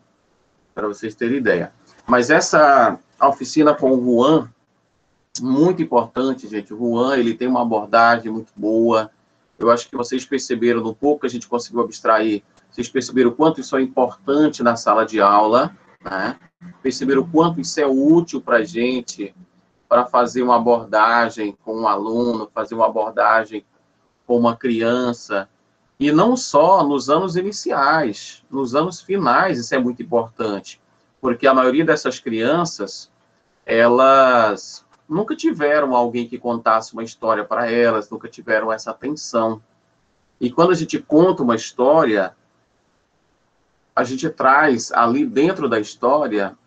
Para vocês terem ideia. Mas essa oficina com o Juan, muito importante, gente. O Juan, ele tem uma abordagem muito boa. Eu acho que vocês perceberam, no pouco que a gente conseguiu abstrair, vocês perceberam o quanto isso é importante na sala de aula, né? Perceberam o quanto isso é útil para a gente, para fazer uma abordagem com um aluno, fazer uma abordagem com uma criança. E não só nos anos iniciais, nos anos finais isso é muito importante, porque a maioria dessas crianças, elas nunca tiveram alguém que contasse uma história para elas, nunca tiveram essa atenção. E quando a gente conta uma história, a gente traz ali dentro da história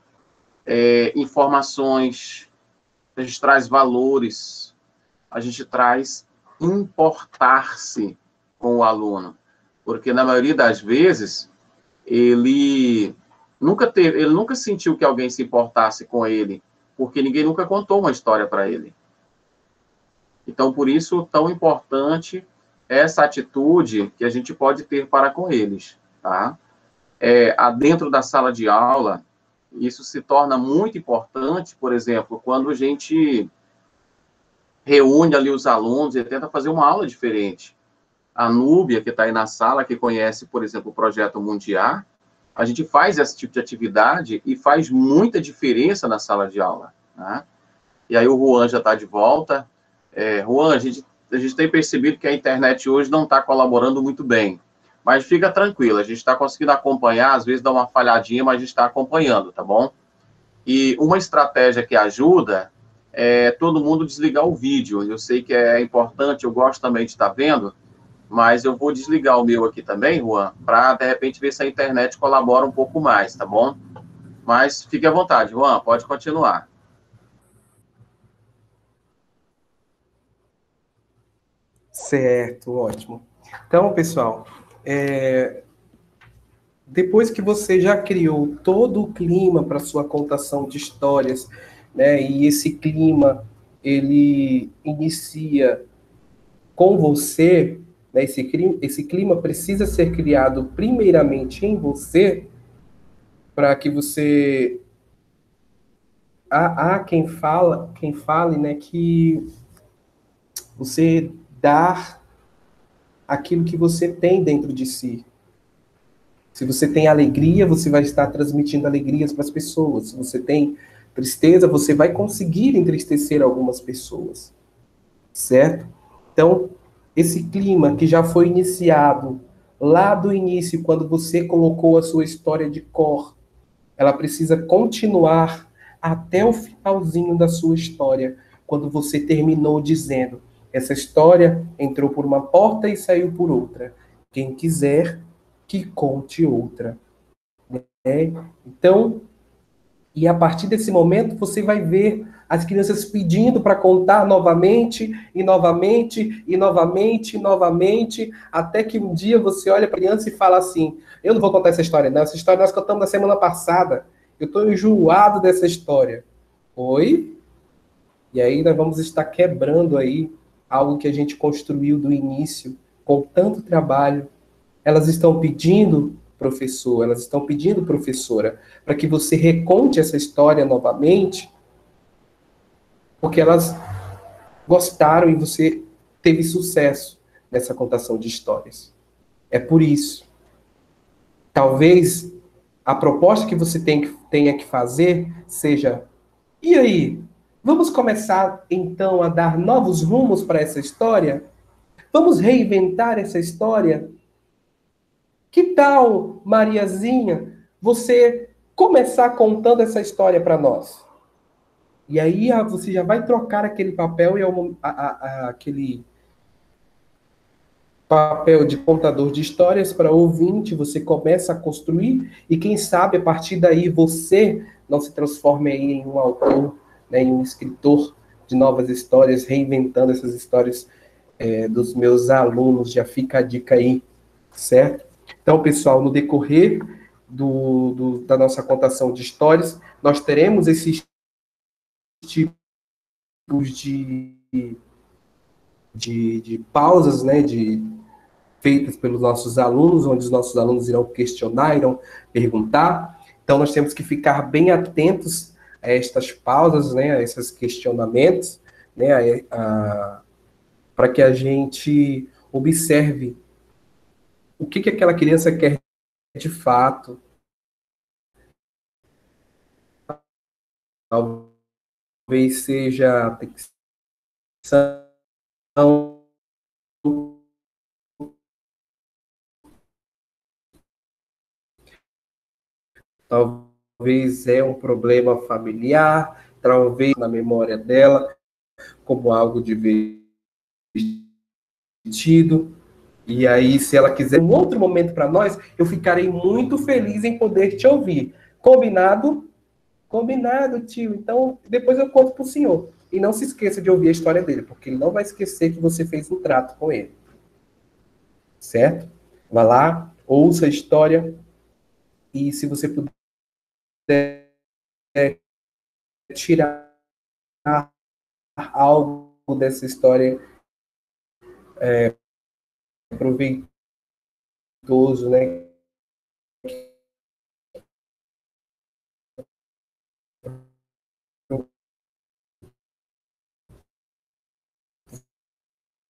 informações, a gente traz valores, a gente traz importar-se com o aluno, porque na maioria das vezes ele nunca sentiu que alguém se importasse com ele, porque ninguém nunca contou uma história para ele. Então, por isso, tão importante essa atitude que a gente pode ter para com eles, tá? Dentro da sala de aula, isso se torna muito importante, por exemplo, quando a gente reúne ali os alunos e tenta fazer uma aula diferente. A Núbia, que está aí na sala, que conhece, por exemplo, o Projeto Mundial, a gente faz esse tipo de atividade e faz muita diferença na sala de aula, né? E aí o Juan já está de volta. Juan, a gente tem percebido que a internet hoje não está colaborando muito bem, mas fica tranquilo, a gente está conseguindo acompanhar, às vezes dá uma falhadinha, mas a gente está acompanhando, tá bom? E uma estratégia que ajuda é todo mundo desligar o vídeo. Eu sei que é importante, eu gosto também de estar vendo, mas eu vou desligar o meu aqui também, Juan, para, de repente, ver se a internet colabora um pouco mais, tá bom? Mas fique à vontade, Juan, pode continuar. Certo, ótimo. Então, pessoal, depois que você já criou todo o clima para sua contação de histórias, né, e esse clima, ele inicia com você, né, esse clima precisa ser criado primeiramente em você, para que você... Há quem fale, né, que você dar aquilo que você tem dentro de si. Se você tem alegria, você vai estar transmitindo alegrias para as pessoas. Se você tem tristeza, você vai conseguir entristecer algumas pessoas. Certo? Então, esse clima que já foi iniciado lá do início, quando você colocou a sua história de cor, ela precisa continuar até o finalzinho da sua história, quando você terminou dizendo: essa história entrou por uma porta e saiu por outra. Quem quiser, que conte outra. Então, e a partir desse momento, você vai ver as crianças pedindo para contar novamente, e novamente, e novamente, e novamente, até que um dia você olha para a criança e fala assim: eu não vou contar essa história, não. Essa história nós contamos na semana passada. Eu estou enjoado dessa história. Oi? E aí nós vamos estar quebrando aí algo que a gente construiu do início, com tanto trabalho. Elas estão pedindo, professor, elas estão pedindo, professora, para que você reconte essa história novamente, porque elas gostaram e você teve sucesso nessa contação de histórias. É por isso. Talvez a proposta que você tenha que fazer seja: e aí? Vamos começar, então, a dar novos rumos para essa história? Vamos reinventar essa história? Que tal, Mariazinha, você começar contando essa história para nós? E aí você já vai trocar aquele papel e aquele papel de contador de histórias para ouvinte, você começa a construir, e quem sabe a partir daí você não se transforme aí em um autor, né, em um escritor de novas histórias, reinventando essas histórias dos meus alunos. Já fica a dica aí, certo? Então, pessoal, no decorrer da nossa contação de histórias, nós teremos esses tipos de pausas, né, feitas pelos nossos alunos, onde os nossos alunos irão questionar, irão perguntar. Então, nós temos que ficar bem atentos a estas pausas, né, a esses questionamentos, né, para que a gente observe o que aquela criança quer de fato. Talvez seja a ficção, talvez é um problema familiar, talvez na memória dela, como algo divertido. E aí, se ela quiser um outro momento para nós, eu ficarei muito feliz em poder te ouvir. Combinado? Combinado, tio. Então, depois eu conto para o senhor. E não se esqueça de ouvir a história dele, porque ele não vai esquecer que você fez um trato com ele. Certo? Vá lá, ouça a história, e se você puder tirar algo dessa história proveitoso, né?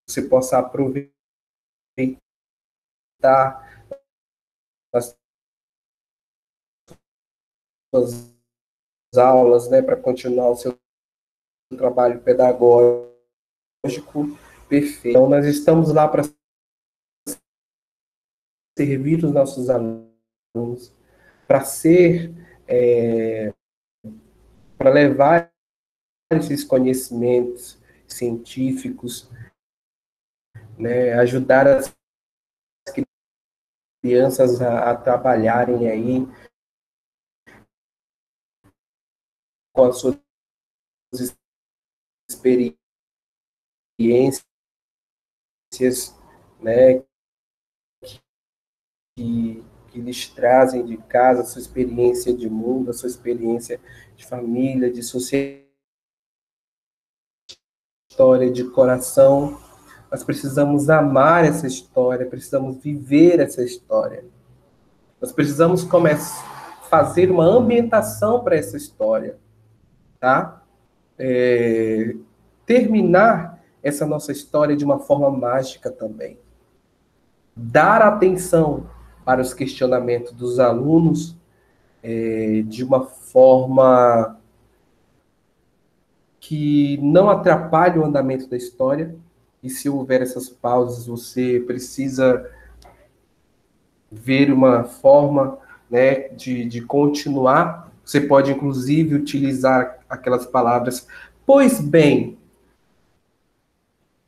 Você possa aproveitar as suas aulas, né, para continuar o seu trabalho pedagógico perfeito. Então, nós estamos lá para servir os nossos alunos, para para levar esses conhecimentos científicos, né, ajudar as crianças a trabalharem aí com as suas experiências, né, que lhes trazem de casa a sua experiência de mundo, a sua experiência de família, de sociedade, história de coração. Nós precisamos amar essa história, precisamos viver essa história. Nós precisamos fazer uma ambientação para essa história, tá? Terminar essa nossa história de uma forma mágica também. Dar atenção para os questionamentos dos alunos de uma forma que não atrapalhe o andamento da história. E se houver essas pausas, você precisa ver uma forma, né, de continuar. Você pode, inclusive, utilizar aquelas palavras. Pois bem,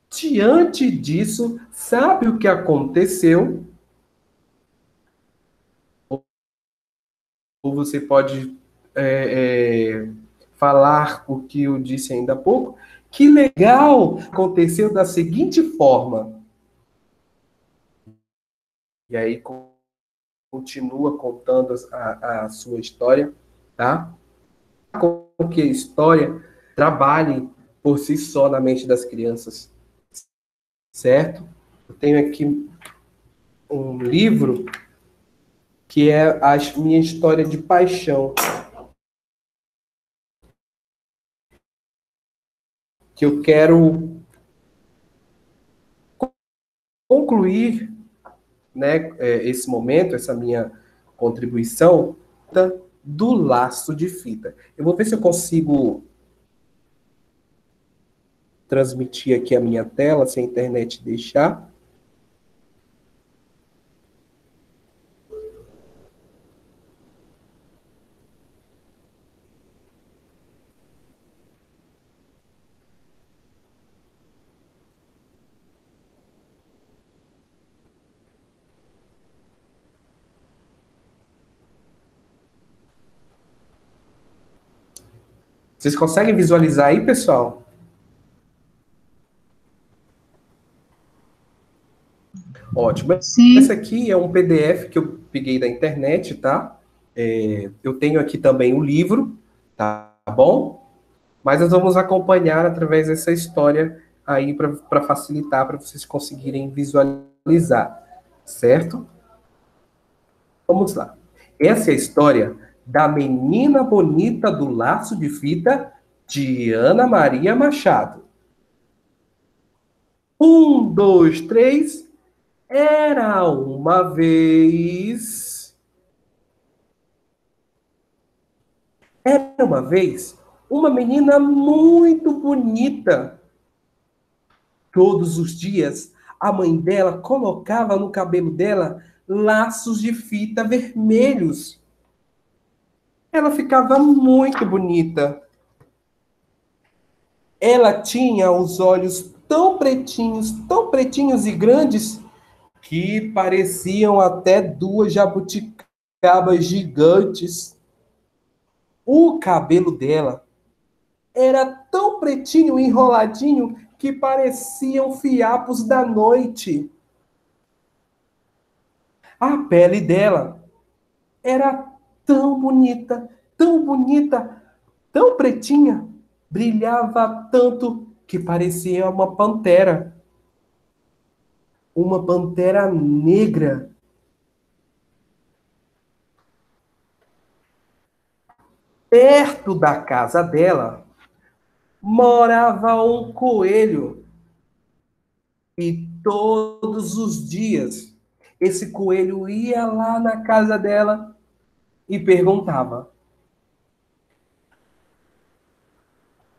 diante disso, sabe o que aconteceu? Ou você pode falar o que eu disse ainda há pouco. Que legal! Aconteceu da seguinte forma. E aí continua contando a sua história, tá? Com que a história trabalhe por si só na mente das crianças, certo? Eu tenho aqui um livro que é a minha história de paixão, que eu quero concluir, né, esse momento, essa minha contribuição do laço de fita. Eu vou ver se eu consigo transmitir aqui a minha tela, se a internet deixar. Vocês conseguem visualizar aí, pessoal? Ótimo. Sim. Esse aqui é um PDF que eu peguei da internet, tá? Eu tenho aqui também o livro, tá bom? Mas nós vamos acompanhar através dessa história aí para facilitar, para vocês conseguirem visualizar, certo? Vamos lá. Essa é a história da Menina Bonita do Laço de Fita, de Ana Maria Machado. 1, 2, 3. Era uma vez uma menina muito bonita. Todos os dias, a mãe dela colocava no cabelo dela laços de fita vermelhos. Ela ficava muito bonita. Ela tinha os olhos tão pretinhos e grandes, que pareciam até 2 jabuticabas gigantes. O cabelo dela era tão pretinho e enroladinho que pareciam fiapos da noite. A pele dela era tão bonita, tão pretinha, brilhava tanto que parecia uma pantera negra. Perto da casa dela morava um coelho. E todos os dias esse coelho ia lá na casa dela e perguntava: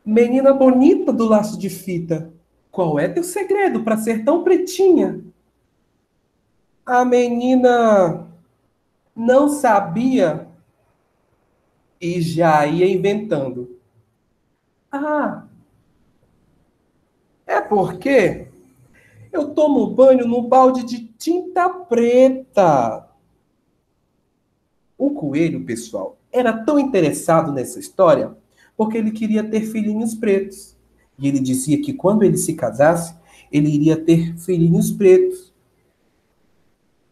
Menina bonita do laço de fita, qual é teu segredo para ser tão pretinha? A menina não sabia e já ia inventando. Ah, é porque eu tomo banho num balde de tinta preta. O coelho, pessoal, era tão interessado nessa história porque ele queria ter filhinhos pretos. E ele dizia que quando ele se casasse, ele iria ter filhinhos pretos.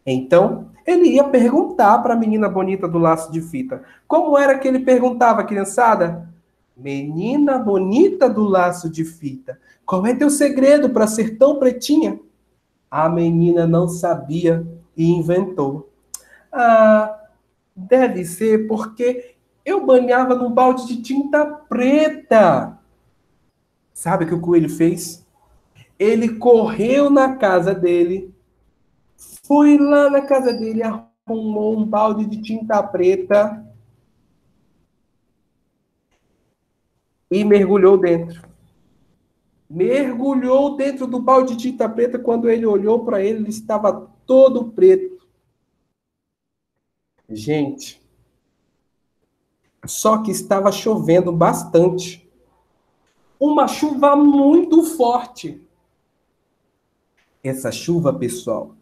Então, ele ia perguntar para a menina bonita do laço de fita. Como era que ele perguntava, criançada? Menina bonita do laço de fita, qual é teu segredo para ser tão pretinha? A menina não sabia e inventou. Ah, deve ser porque eu banhava num balde de tinta preta. Sabe o que o coelho fez? Ele correu na casa dele, foi lá na casa dele, arrumou um balde de tinta preta e mergulhou dentro. Mergulhou dentro do balde de tinta preta. Quando ele olhou para ele, ele estava todo preto. Gente, só que estava chovendo bastante. Uma chuva muito forte. Essa chuva, pessoal,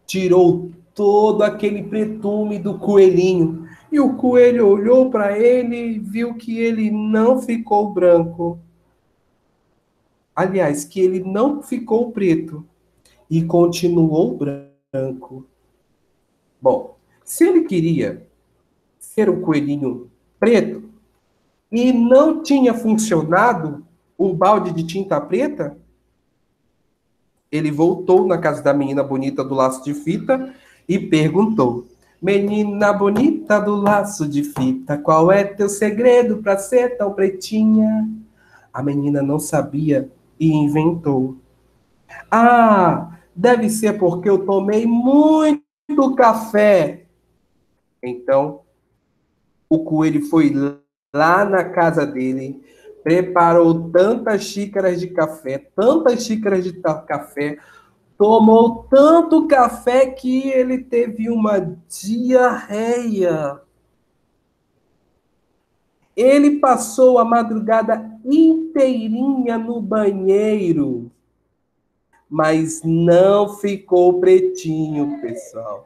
tirou todo aquele pretume do coelhinho. E o coelho olhou para ele e viu que ele não ficou branco. Aliás, que ele não ficou preto e continuou branco. Bom, se ele queria ser um coelhinho preto e não tinha funcionado o balde de tinta preta, ele voltou na casa da menina bonita do laço de fita e perguntou: menina bonita do laço de fita, qual é teu segredo para ser tão pretinha? A menina não sabia e inventou: ah, deve ser porque eu tomei muito café. Então, o coelho foi lá na casa dele, preparou tantas xícaras de café, tomou tanto café que ele teve uma diarreia. Ele passou a madrugada inteirinha no banheiro, mas não ficou pretinho, pessoal.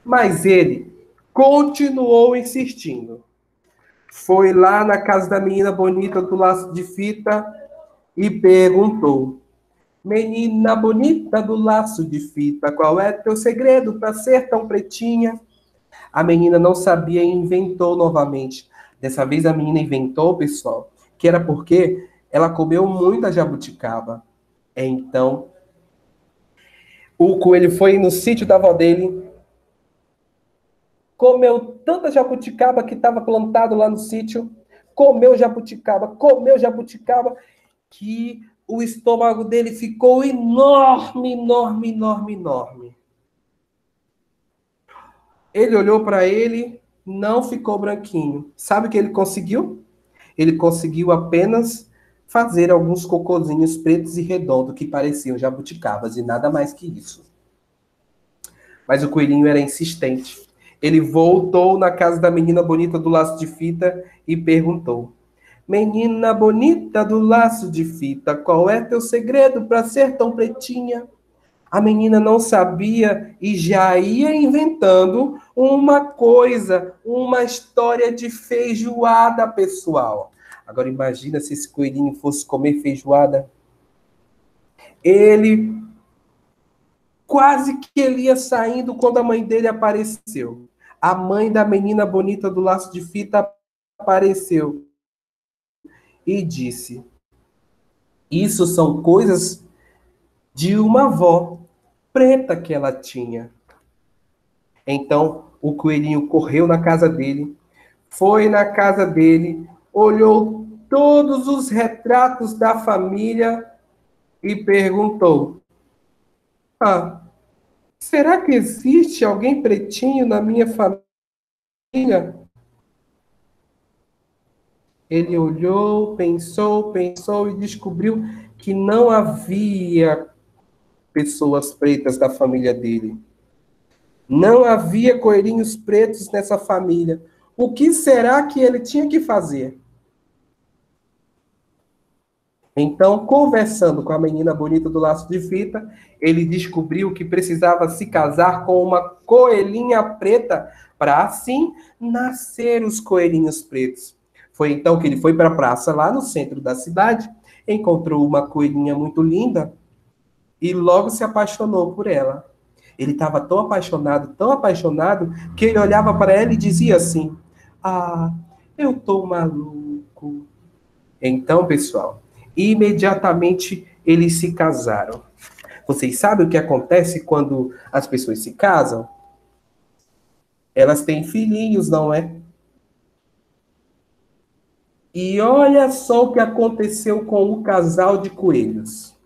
Mas ele continuou insistindo. Foi lá na casa da menina bonita do laço de fita e perguntou: menina bonita do laço de fita, qual é teu segredo para ser tão pretinha? A menina não sabia e inventou novamente. Dessa vez a menina inventou, pessoal, que era porque ela comeu muita jabuticaba. Então, o coelho foi no sítio da avó dele, comeu tanta jabuticaba que estava plantado lá no sítio, comeu jabuticaba, que o estômago dele ficou enorme, enorme, enorme, enorme. Ele olhou para ele, não ficou branquinho. Sabe o que ele conseguiu? Ele conseguiu apenas fazer alguns cocôzinhos pretos e redondos que pareciam jabuticabas e nada mais que isso. Mas o coelhinho era insistente. Ele voltou na casa da menina bonita do laço de fita e perguntou: menina bonita do laço de fita, qual é teu segredo para ser tão pretinha? A menina não sabia e já ia inventando uma coisa, uma história de feijoada, pessoal. Agora imagina se esse coelhinho fosse comer feijoada. Ele quase que ele ia saindo quando a mãe dele apareceu. A mãe da menina bonita do laço de fita apareceu e disse: isso são coisas de uma avó preta que ela tinha. Então, o coelhinho correu na casa dele, foi na casa dele, olhou todos os retratos da família e perguntou: ah, será que existe alguém pretinho na minha família? Ele olhou, pensou e descobriu que não havia pessoas pretas da família dele. Não havia coelhinhos pretos nessa família. O que será que ele tinha que fazer? Então, conversando com a menina bonita do laço de fita, ele descobriu que precisava se casar com uma coelhinha preta para assim nascer os coelhinhos pretos. Foi então que ele foi para a praça lá no centro da cidade encontrou uma coelhinha muito linda e logo se apaixonou por ela. Ele estava tão apaixonado, que ele olhava para ela e dizia assim: Ah, eu tô maluco. Então, pessoal, imediatamente eles se casaram. Vocês sabem o que acontece quando as pessoas se casam? Elas têm filhinhos, não é? E olha só o que aconteceu com o casal de coelhos.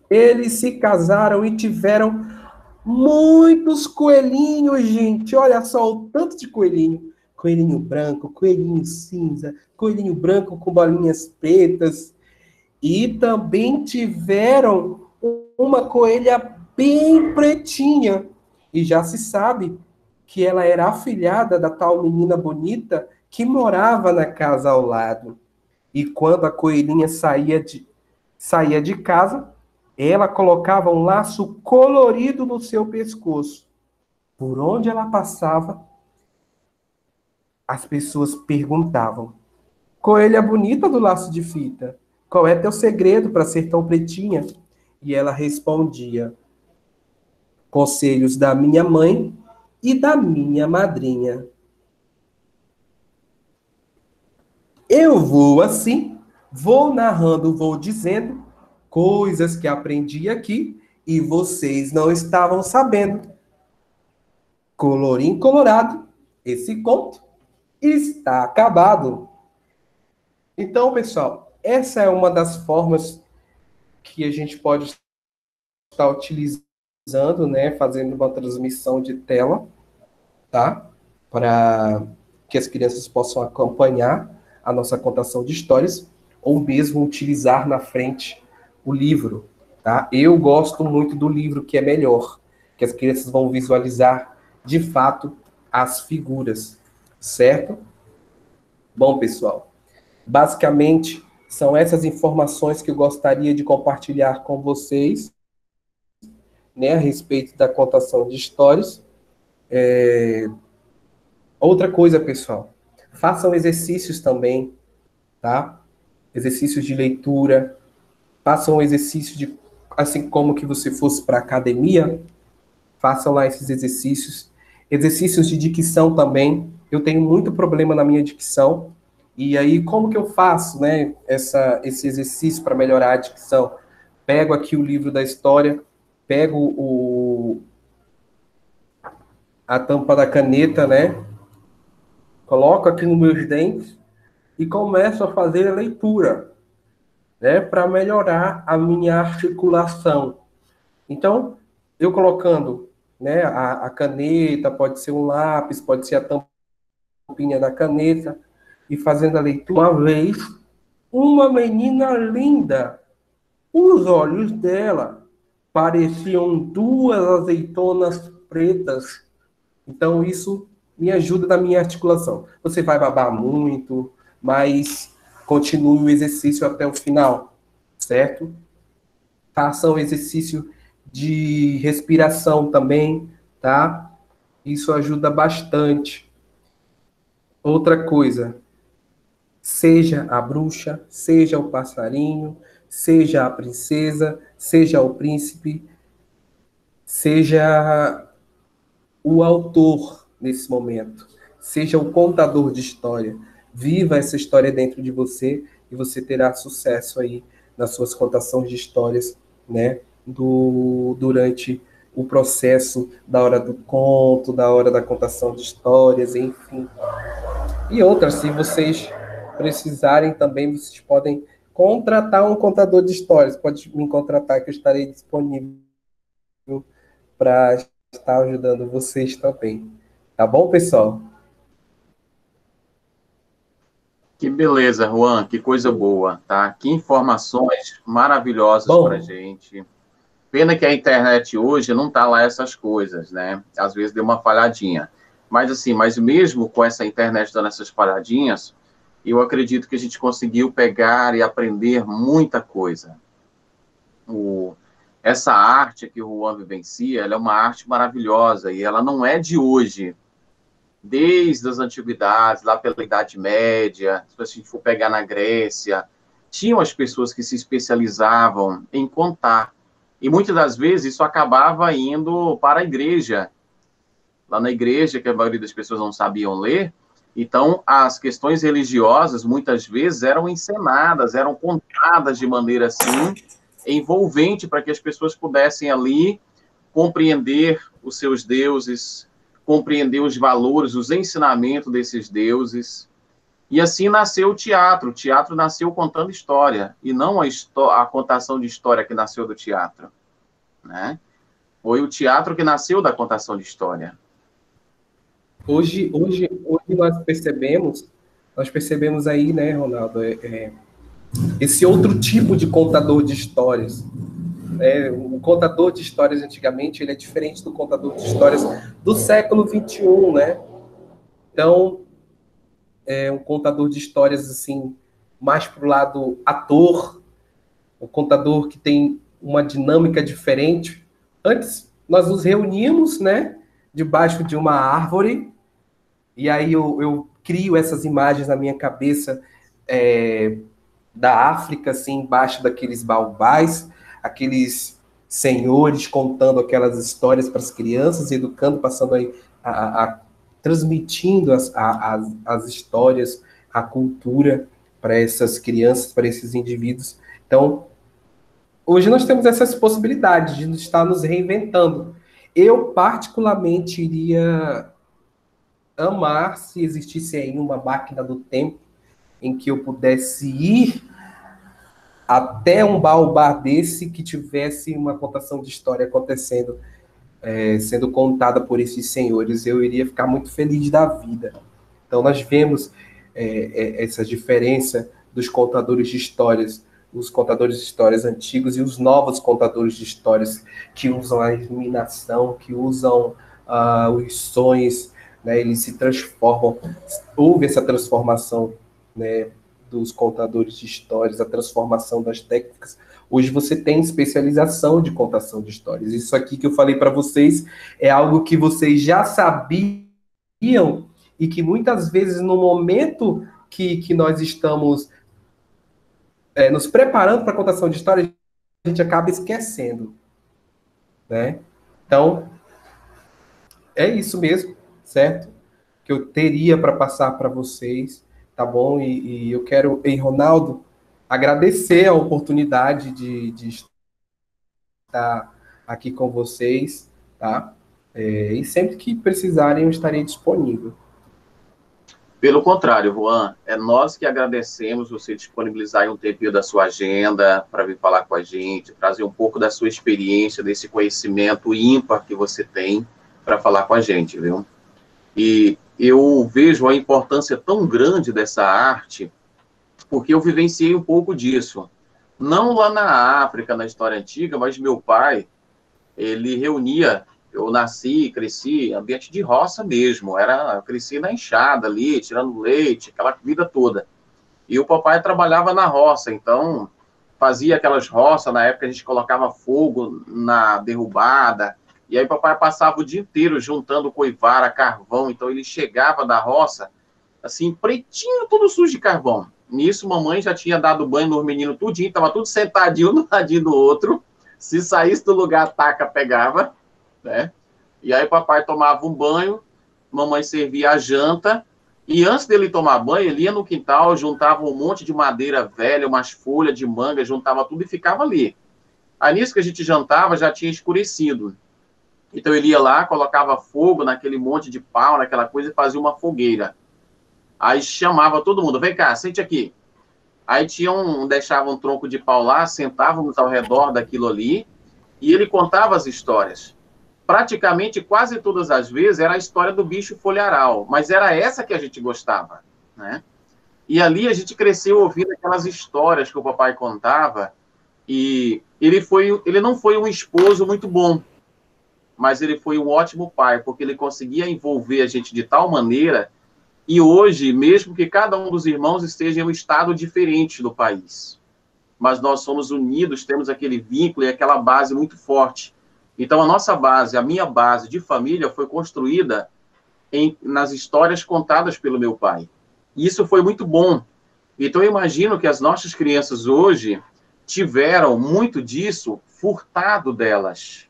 Eles se casaram e tiveram muitos coelhinhos, gente. Olha só o tanto de coelhinho. Coelhinho branco, coelhinho cinza, coelhinho branco com bolinhas pretas. E também tiveram uma coelha bem pretinha. E já se sabe que ela era afilhada da tal menina bonita que morava na casa ao lado. E quando a coelhinha saía de casa, ela colocava um laço colorido no seu pescoço. Por onde ela passava, as pessoas perguntavam: Coelha bonita do laço de fita, qual é teu segredo para ser tão pretinha? E ela respondia: Conselhos da minha mãe e da minha madrinha. Eu vou assim, vou narrando, vou dizendo coisas que aprendi aqui e vocês não estavam sabendo. Colorim colorado, esse conto está acabado. Então, pessoal, essa é uma das formas que a gente pode estar utilizando, né, fazendo uma transmissão de tela, tá? Para que as crianças possam acompanhar a nossa contação de histórias, ou mesmo utilizar na frente o livro, tá? Eu gosto muito do livro, que é melhor, que as crianças vão visualizar, de fato, as figuras, certo? Bom, pessoal, basicamente, são essas informações que eu gostaria de compartilhar com vocês, né, a respeito da contação de histórias. Outra coisa, pessoal, façam exercícios também, tá? Exercícios de leitura, façam exercício de, assim como que você fosse para a academia, façam lá esses exercícios. Exercícios de dicção também. Eu tenho muito problema na minha dicção. E aí, como que eu faço, né, esse exercício para melhorar a dicção? Pego aqui o livro da história, pego a tampa da caneta, né? Coloco aqui nos meus dentes e começo a fazer a leitura, né, para melhorar a minha articulação. Então, eu colocando, né, a caneta, pode ser um lápis, pode ser a tampinha da caneta, e fazendo a leitura. Uma vez, uma menina linda, os olhos dela pareciam duas azeitonas pretas. Então, isso me ajuda na minha articulação. Você vai babar muito, mas continue o exercício até o final, certo? Faça um exercício de respiração também, tá? Isso ajuda bastante. Outra coisa, seja a bruxa, seja o passarinho, seja a princesa, seja o príncipe, seja o autor nesse momento, seja o contador de história. Viva essa história dentro de você e você terá sucesso aí nas suas contações de histórias, né? Durante o processo da hora do conto, da hora da contação de histórias, enfim. E outras, se vocês precisarem também, vocês podem contratar um contador de histórias. Pode me contratar, que eu estarei disponível para estar ajudando vocês também. Tá bom, pessoal? Que beleza, Juan, que coisa boa, tá? Que informações maravilhosas para gente. Pena que a internet hoje não tá lá essas coisas, né? Às vezes deu uma falhadinha. Mas assim, mas mesmo com essa internet dando essas falhadinhas, eu acredito que a gente conseguiu pegar e aprender muita coisa. Essa arte que o Juan vivencia, ela é uma arte maravilhosa e ela não é de hoje, desde as antiguidades, lá pela Idade Média, se a gente for pegar na Grécia, tinham as pessoas que se especializavam em contar. E muitas das vezes isso acabava indo para a igreja. Lá na igreja, que a maioria das pessoas não sabiam ler, então as questões religiosas muitas vezes eram encenadas, eram contadas de maneira assim envolvente para que as pessoas pudessem ali compreender os seus deuses, compreender os valores, os ensinamentos desses deuses. E assim nasceu o teatro. O teatro nasceu contando história, e não a contação de história que nasceu do teatro, né? Foi o teatro que nasceu da contação de história. Hoje nós percebemos aí, né, Ronaldo, esse outro tipo de contador de histórias. O contador de histórias antigamente, ele é diferente do contador de histórias do século XXI, né? Então, é um contador de histórias, assim, mais para o lado ator, um contador que tem uma dinâmica diferente. Antes, nós nos reuníamos, né, debaixo de uma árvore, e aí eu crio essas imagens na minha cabeça da África, assim, embaixo daqueles baobás, aqueles senhores contando aquelas histórias para as crianças, educando, passando aí transmitindo as histórias, a cultura para essas crianças, para esses indivíduos. Então, hoje nós temos essas possibilidades de estar nos reinventando. Eu, particularmente, iria amar se existisse aí uma máquina do tempo em que eu pudesse ir até um baobá desse que tivesse uma contação de história acontecendo, sendo contada por esses senhores. Eu iria ficar muito feliz da vida. Então, nós vemos essa diferença dos contadores de histórias, os contadores de histórias antigos e os novos contadores de histórias que usam a iluminação, que usam os sons, né, eles se transformam. Houve essa transformação, né, dos contadores de histórias, a transformação das técnicas. Hoje você tem especialização de contação de histórias. Isso aqui que eu falei para vocês é algo que vocês já sabiam e que muitas vezes no momento que nós estamos nos preparando para a contação de histórias, a gente acaba esquecendo, né? Então, é isso mesmo, certo? Que eu teria para passar para vocês, tá bom? E eu quero, Ronaldo, agradecer a oportunidade de estar aqui com vocês, tá? E sempre que precisarem, eu estarei disponível. Pelo contrário, Juan, é nós que agradecemos você disponibilizar aí um tempinho da sua agenda para vir falar com a gente, trazer um pouco da sua experiência, desse conhecimento ímpar que você tem para falar com a gente, viu? E eu vejo a importância tão grande dessa arte, porque eu vivenciei um pouco disso. Não lá na África, na história antiga, mas meu pai, ele reunia... Eu nasci, cresci em ambiente de roça mesmo. Eu cresci na enxada ali, tirando leite, aquela vida toda. E o papai trabalhava na roça, então fazia aquelas roças. Na época a gente colocava fogo na derrubada. E aí o papai passava o dia inteiro juntando coivara, carvão. Então ele chegava da roça, assim, pretinho, tudo sujo de carvão. Nisso, mamãe já tinha dado banho nos meninos tudinho, estava tudo sentadinho no ladinho do outro. Se saísse do lugar, a taca pegava. Né? E aí papai tomava um banho, mamãe servia a janta, e antes dele tomar banho, ele ia no quintal, juntava um monte de madeira velha, umas folhas de manga, juntava tudo e ficava ali. Aí nisso que a gente jantava, já tinha escurecido. Então ele ia lá, colocava fogo naquele monte de pau, naquela coisa, e fazia uma fogueira. Aí chamava todo mundo, vem cá, sente aqui. Aí deixava um tronco de pau lá, sentávamos ao redor daquilo ali, e ele contava as histórias. Praticamente, quase todas as vezes, era a história do bicho folharal, mas era essa que a gente gostava, né? E ali a gente cresceu ouvindo aquelas histórias que o papai contava, e ele não foi um esposo muito bom, mas ele foi um ótimo pai, porque ele conseguia envolver a gente de tal maneira, e hoje, mesmo que cada um dos irmãos esteja em um estado diferente do país, mas nós somos unidos, temos aquele vínculo e aquela base muito forte. Então, a nossa base, a minha base de família foi construída nas histórias contadas pelo meu pai. E isso foi muito bom. Então, eu imagino que as nossas crianças hoje tiveram muito disso furtado delas.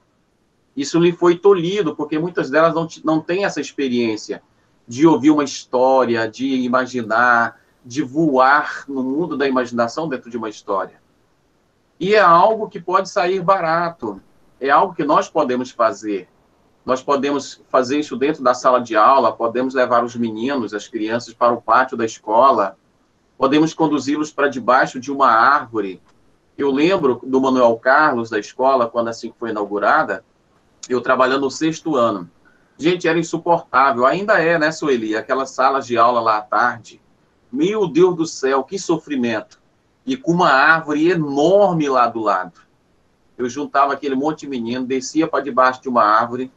Isso lhe foi tolhido, porque muitas delas não têm essa experiência de ouvir uma história, de imaginar, de voar no mundo da imaginação dentro de uma história. E é algo que pode sair barato, é algo que nós podemos fazer. Nós podemos fazer isso dentro da sala de aula, podemos levar os meninos, as crianças, para o pátio da escola, podemos conduzi-los para debaixo de uma árvore. Eu lembro do Manuel Carlos, da escola, quando assim foi inaugurada, eu trabalhando no 6º ano. Gente, era insuportável, ainda é, né, Sueli? Aquelas salas de aula lá à tarde. Meu Deus do céu, que sofrimento. E com uma árvore enorme lá do lado. Eu juntava aquele monte de menino, descia para debaixo de uma árvore.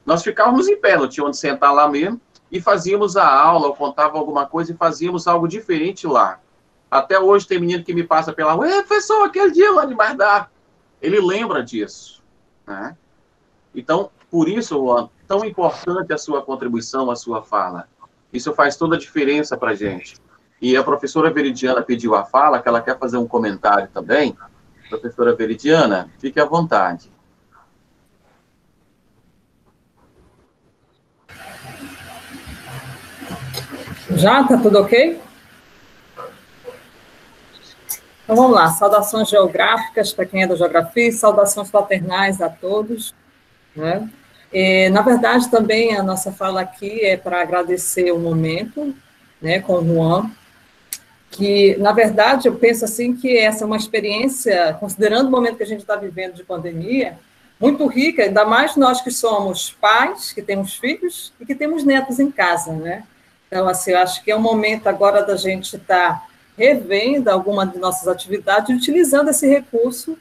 Nós ficávamos em pé, não tinha onde sentar lá mesmo, e fazíamos a aula, eu contava alguma coisa e fazíamos algo diferente lá. Até hoje tem menino que me passa pela rua, professor, aquele dia lá de Mardá. Ele lembra disso, né? Então, por isso, Juan, tão importante a sua contribuição, a sua fala. Isso faz toda a diferença para a gente. E a professora Veridiana pediu a fala, que ela quer fazer um comentário também. Professora Veridiana, fique à vontade. Já? Tá tudo ok? Então, vamos lá. Saudações geográficas para quem é da geografia e saudações fraternais a todos, né? Na verdade, também a nossa fala aqui é para agradecer o momento, né, com o Juan, que, na verdade, eu penso assim que essa é uma experiência, considerando o momento que a gente está vivendo de pandemia, muito rica, ainda mais nós que somos pais, que temos filhos e que temos netos em casa, né? Então, assim, eu acho que é o momento agora da gente estar revendo alguma de nossas atividades, utilizando esse recurso,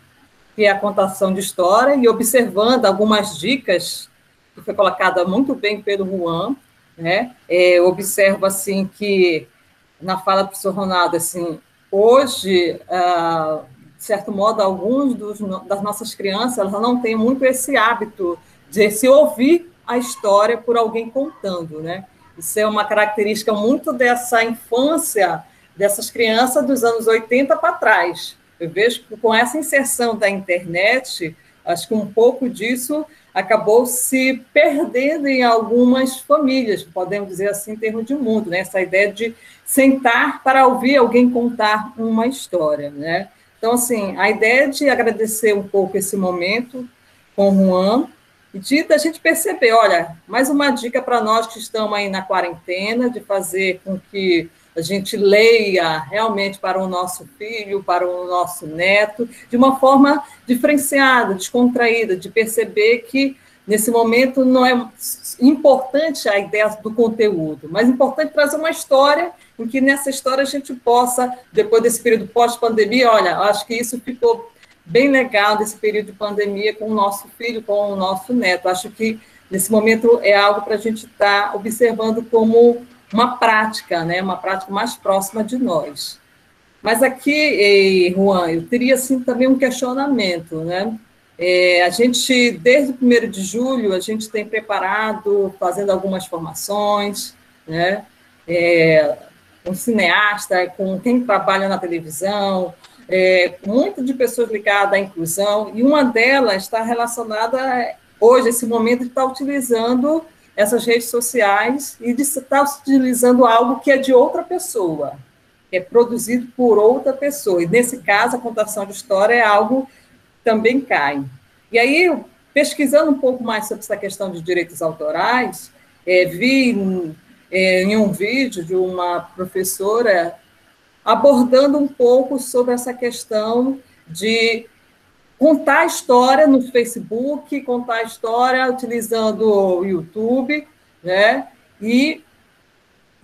que é a contação de história, e observando algumas dicas, que foi colocada muito bem pelo Juan, né? Eu observo, assim, que, na fala do professor Ronaldo, assim, hoje, de certo modo, alguns das nossas crianças, elas não têm muito esse hábito de se ouvir a história por alguém contando, né? Isso é uma característica muito dessa infância, dessas crianças dos anos 80 para trás. Eu vejo que com essa inserção da internet, acho que um pouco disso acabou se perdendo em algumas famílias, podemos dizer assim, em termos de mundo, né? Essa ideia de sentar para ouvir alguém contar uma história, né? Então, assim, a ideia de agradecer um pouco esse momento com o Juan, e de a gente perceber, olha, mais uma dica para nós que estamos aí na quarentena, de fazer com que a gente leia realmente para o nosso filho, para o nosso neto, de uma forma diferenciada, descontraída, de perceber que, nesse momento, não é importante a ideia do conteúdo, mas é importante trazer uma história em que, nessa história, a gente possa, depois desse período pós-pandemia, olha, acho que isso ficou bem legal desse período de pandemia com o nosso filho, com o nosso neto. Acho que, nesse momento, é algo para a gente estar observando como uma prática, né? Uma prática mais próxima de nós. Mas aqui, Juan, eu teria, assim, também um questionamento, né? A gente, desde o 1º de julho, a gente tem preparado, fazendo algumas formações, né? Com cineasta, com quem trabalha na televisão, muito de pessoas ligadas à inclusão, e uma delas está relacionada, hoje, esse momento, de estar utilizando essas redes sociais e de estar utilizando algo que é de outra pessoa, que é produzido por outra pessoa. E, nesse caso, a contação de história é algo que também cai. E aí, pesquisando um pouco mais sobre essa questão de direitos autorais, vi em um vídeo de uma professora abordando um pouco sobre essa questão de contar a história no Facebook, contar a história utilizando o YouTube, né? E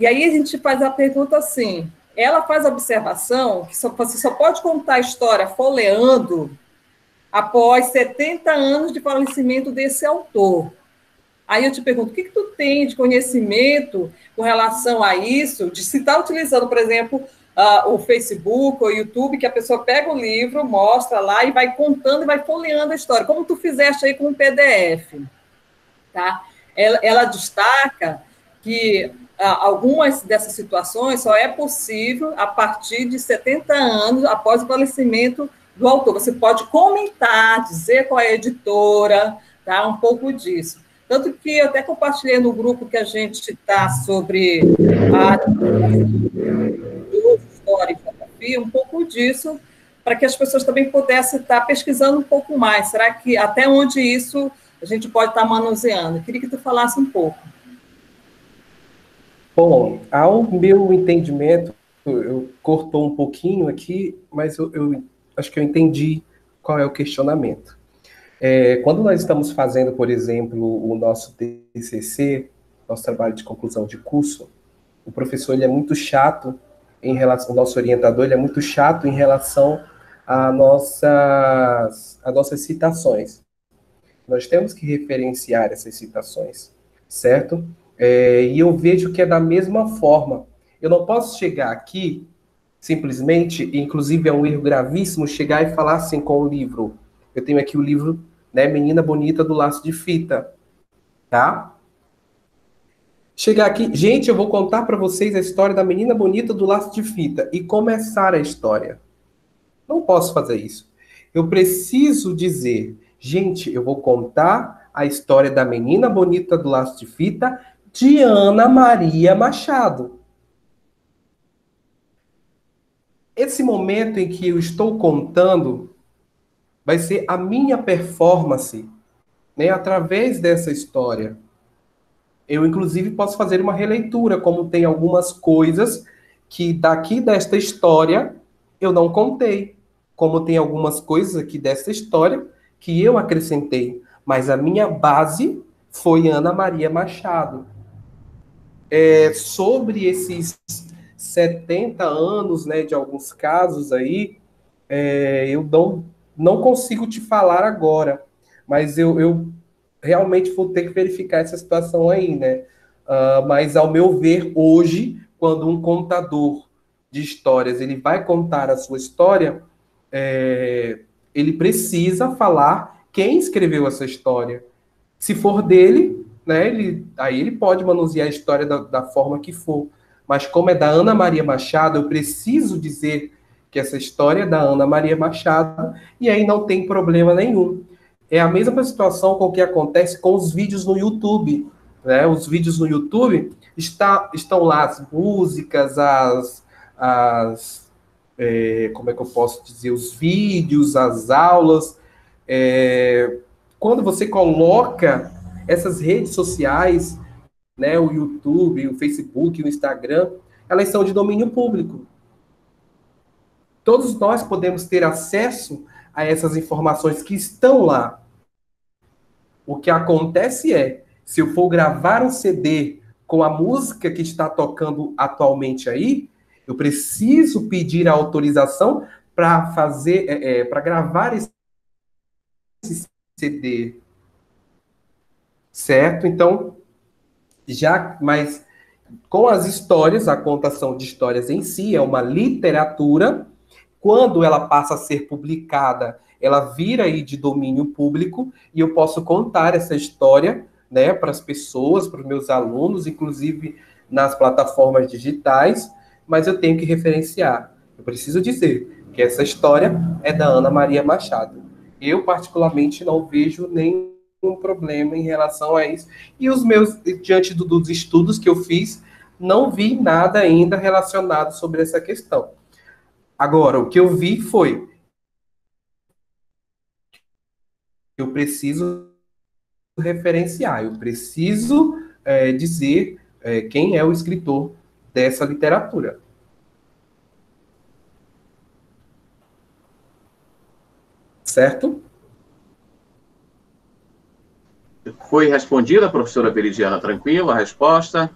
aí a gente faz a pergunta assim, ela faz a observação que você só pode contar a história folheando após 70 anos de falecimento desse autor. Aí eu te pergunto, o que tu tem de conhecimento com relação a isso, de se está utilizando, por exemplo, o Facebook ou o YouTube, que a pessoa pega o livro, mostra lá e vai contando e vai folheando a história, como tu fizeste aí com o PDF, tá? Ela destaca que algumas dessas situações só é possível a partir de 70 anos após o falecimento do autor. Você pode comentar, dizer qual é a editora, tá? Um pouco disso. Tanto que eu até compartilhei no grupo que a gente está sobre a história e fotografia, um pouco disso, para que as pessoas também pudessem estar pesquisando um pouco mais. Será que até onde isso a gente pode estar manuseando? Eu queria que tu falasse um pouco. Bom, ao meu entendimento, eu cortou um pouquinho aqui, mas eu acho que eu entendi qual é o questionamento. Quando nós estamos fazendo, por exemplo, o nosso TCC, nosso trabalho de conclusão de curso, o professor ele é muito chato em relação, o nosso orientador ele é muito chato em relação a nossas citações. Nós temos que referenciar essas citações, certo? E eu vejo que é da mesma forma. Eu não posso chegar aqui, simplesmente, inclusive é um erro gravíssimo, chegar e falar assim com o livro. Eu tenho aqui o livro, né, Menina Bonita do Laço de Fita, tá? Chegar aqui, gente, eu vou contar para vocês a história da Menina Bonita do Laço de Fita e começar a história. Não posso fazer isso. Eu preciso dizer, gente, eu vou contar a história da Menina Bonita do Laço de Fita de Ana Maria Machado. Esse momento em que eu estou contando vai ser a minha performance, né, através dessa história. Eu, inclusive, posso fazer uma releitura, como tem algumas coisas que daqui desta história eu não contei, como tem algumas coisas aqui dessa história que eu acrescentei, mas a minha base foi Ana Maria Machado. Sobre esses 70 anos, né, de alguns casos aí, eu não consigo te falar agora, mas eu realmente vou ter que verificar essa situação aí, né? Mas, ao meu ver, hoje, quando um contador de histórias ele vai contar a sua história, ele precisa falar quem escreveu essa história. Se for dele, né, aí ele pode manusear a história da forma que for. Mas como é da Ana Maria Machado, eu preciso dizer que essa história é da Ana Maria Machado, e aí não tem problema nenhum. É a mesma situação com o que acontece com os vídeos no YouTube, né? Os vídeos no YouTube estão lá as músicas, como é que eu posso dizer, os vídeos, as aulas. Quando você coloca essas redes sociais, né, o YouTube, o Facebook, o Instagram, elas são de domínio público. Todos nós podemos ter acesso a essas informações que estão lá. O que acontece se eu for gravar um CD com a música que está tocando atualmente aí, eu preciso pedir a autorização para para gravar esse CD. Certo? Então, mas com as histórias, a contação de histórias em si é uma literatura. Quando ela passa a ser publicada, ela vira aí de domínio público e eu posso contar essa história, né, para as pessoas, para os meus alunos, inclusive nas plataformas digitais, mas eu tenho que referenciar. Eu preciso dizer que essa história é da Ana Maria Machado. Eu, particularmente, não vejo nenhum problema em relação a isso. E diante dos estudos que eu fiz, não vi nada ainda relacionado sobre essa questão. Agora, o que eu vi foi: eu preciso referenciar, eu preciso dizer quem é o escritor dessa literatura. Certo? Foi respondida, professora Veridiana, tranquila a resposta?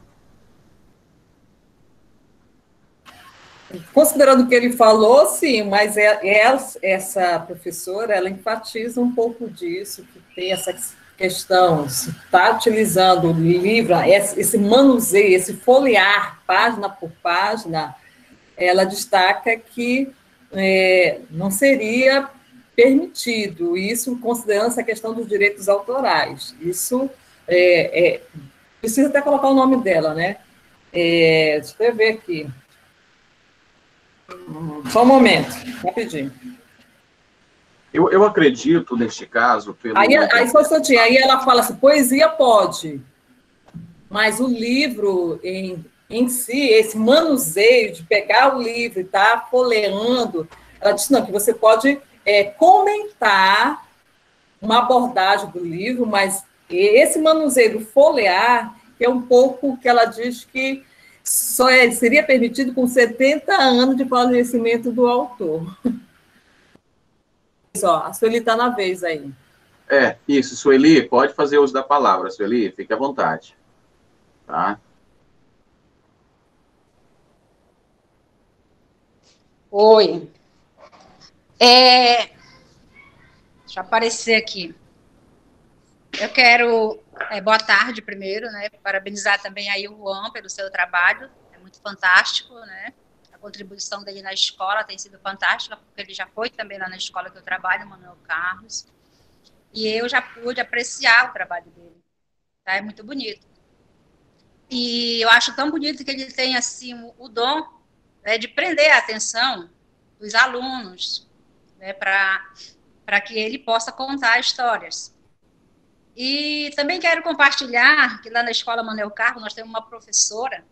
Considerando o que ele falou, sim, mas essa professora, ela enfatiza um pouco disso, que tem essa questão, se está utilizando o livro, esse manuseio, esse folhear, página por página, ela destaca que não seria permitido, isso considerando essa questão dos direitos autorais. Isso Precisa até colocar o nome dela, né? Deixa eu ver aqui. Só um momento, rapidinho. Eu acredito, neste caso... Aí só um instantinho, aí ela fala assim, poesia pode, mas o livro em si, esse manuseio de pegar o livro e estar folheando, ela disse, não, que você pode comentar uma abordagem do livro, mas esse manuseio do folhear é um pouco que ela diz que só seria permitido com 70 anos de falecimento do autor. Ó, a Sueli está na vez aí. Isso, Sueli, pode fazer uso da palavra, Sueli, fique à vontade. Tá? Oi. Deixa eu aparecer aqui. Eu quero, boa tarde primeiro, né, parabenizar também aí o Juan pelo seu trabalho, é muito fantástico, né, a contribuição dele na escola tem sido fantástica, porque ele já foi também lá na escola que eu trabalho, Manuel Carlos, e eu já pude apreciar o trabalho dele, tá, é muito bonito. E eu acho tão bonito que ele tem, assim, o dom, né, de prender a atenção dos alunos, né, para que ele possa contar histórias. E também quero compartilhar que lá na Escola Manuel Carlos nós temos uma professora,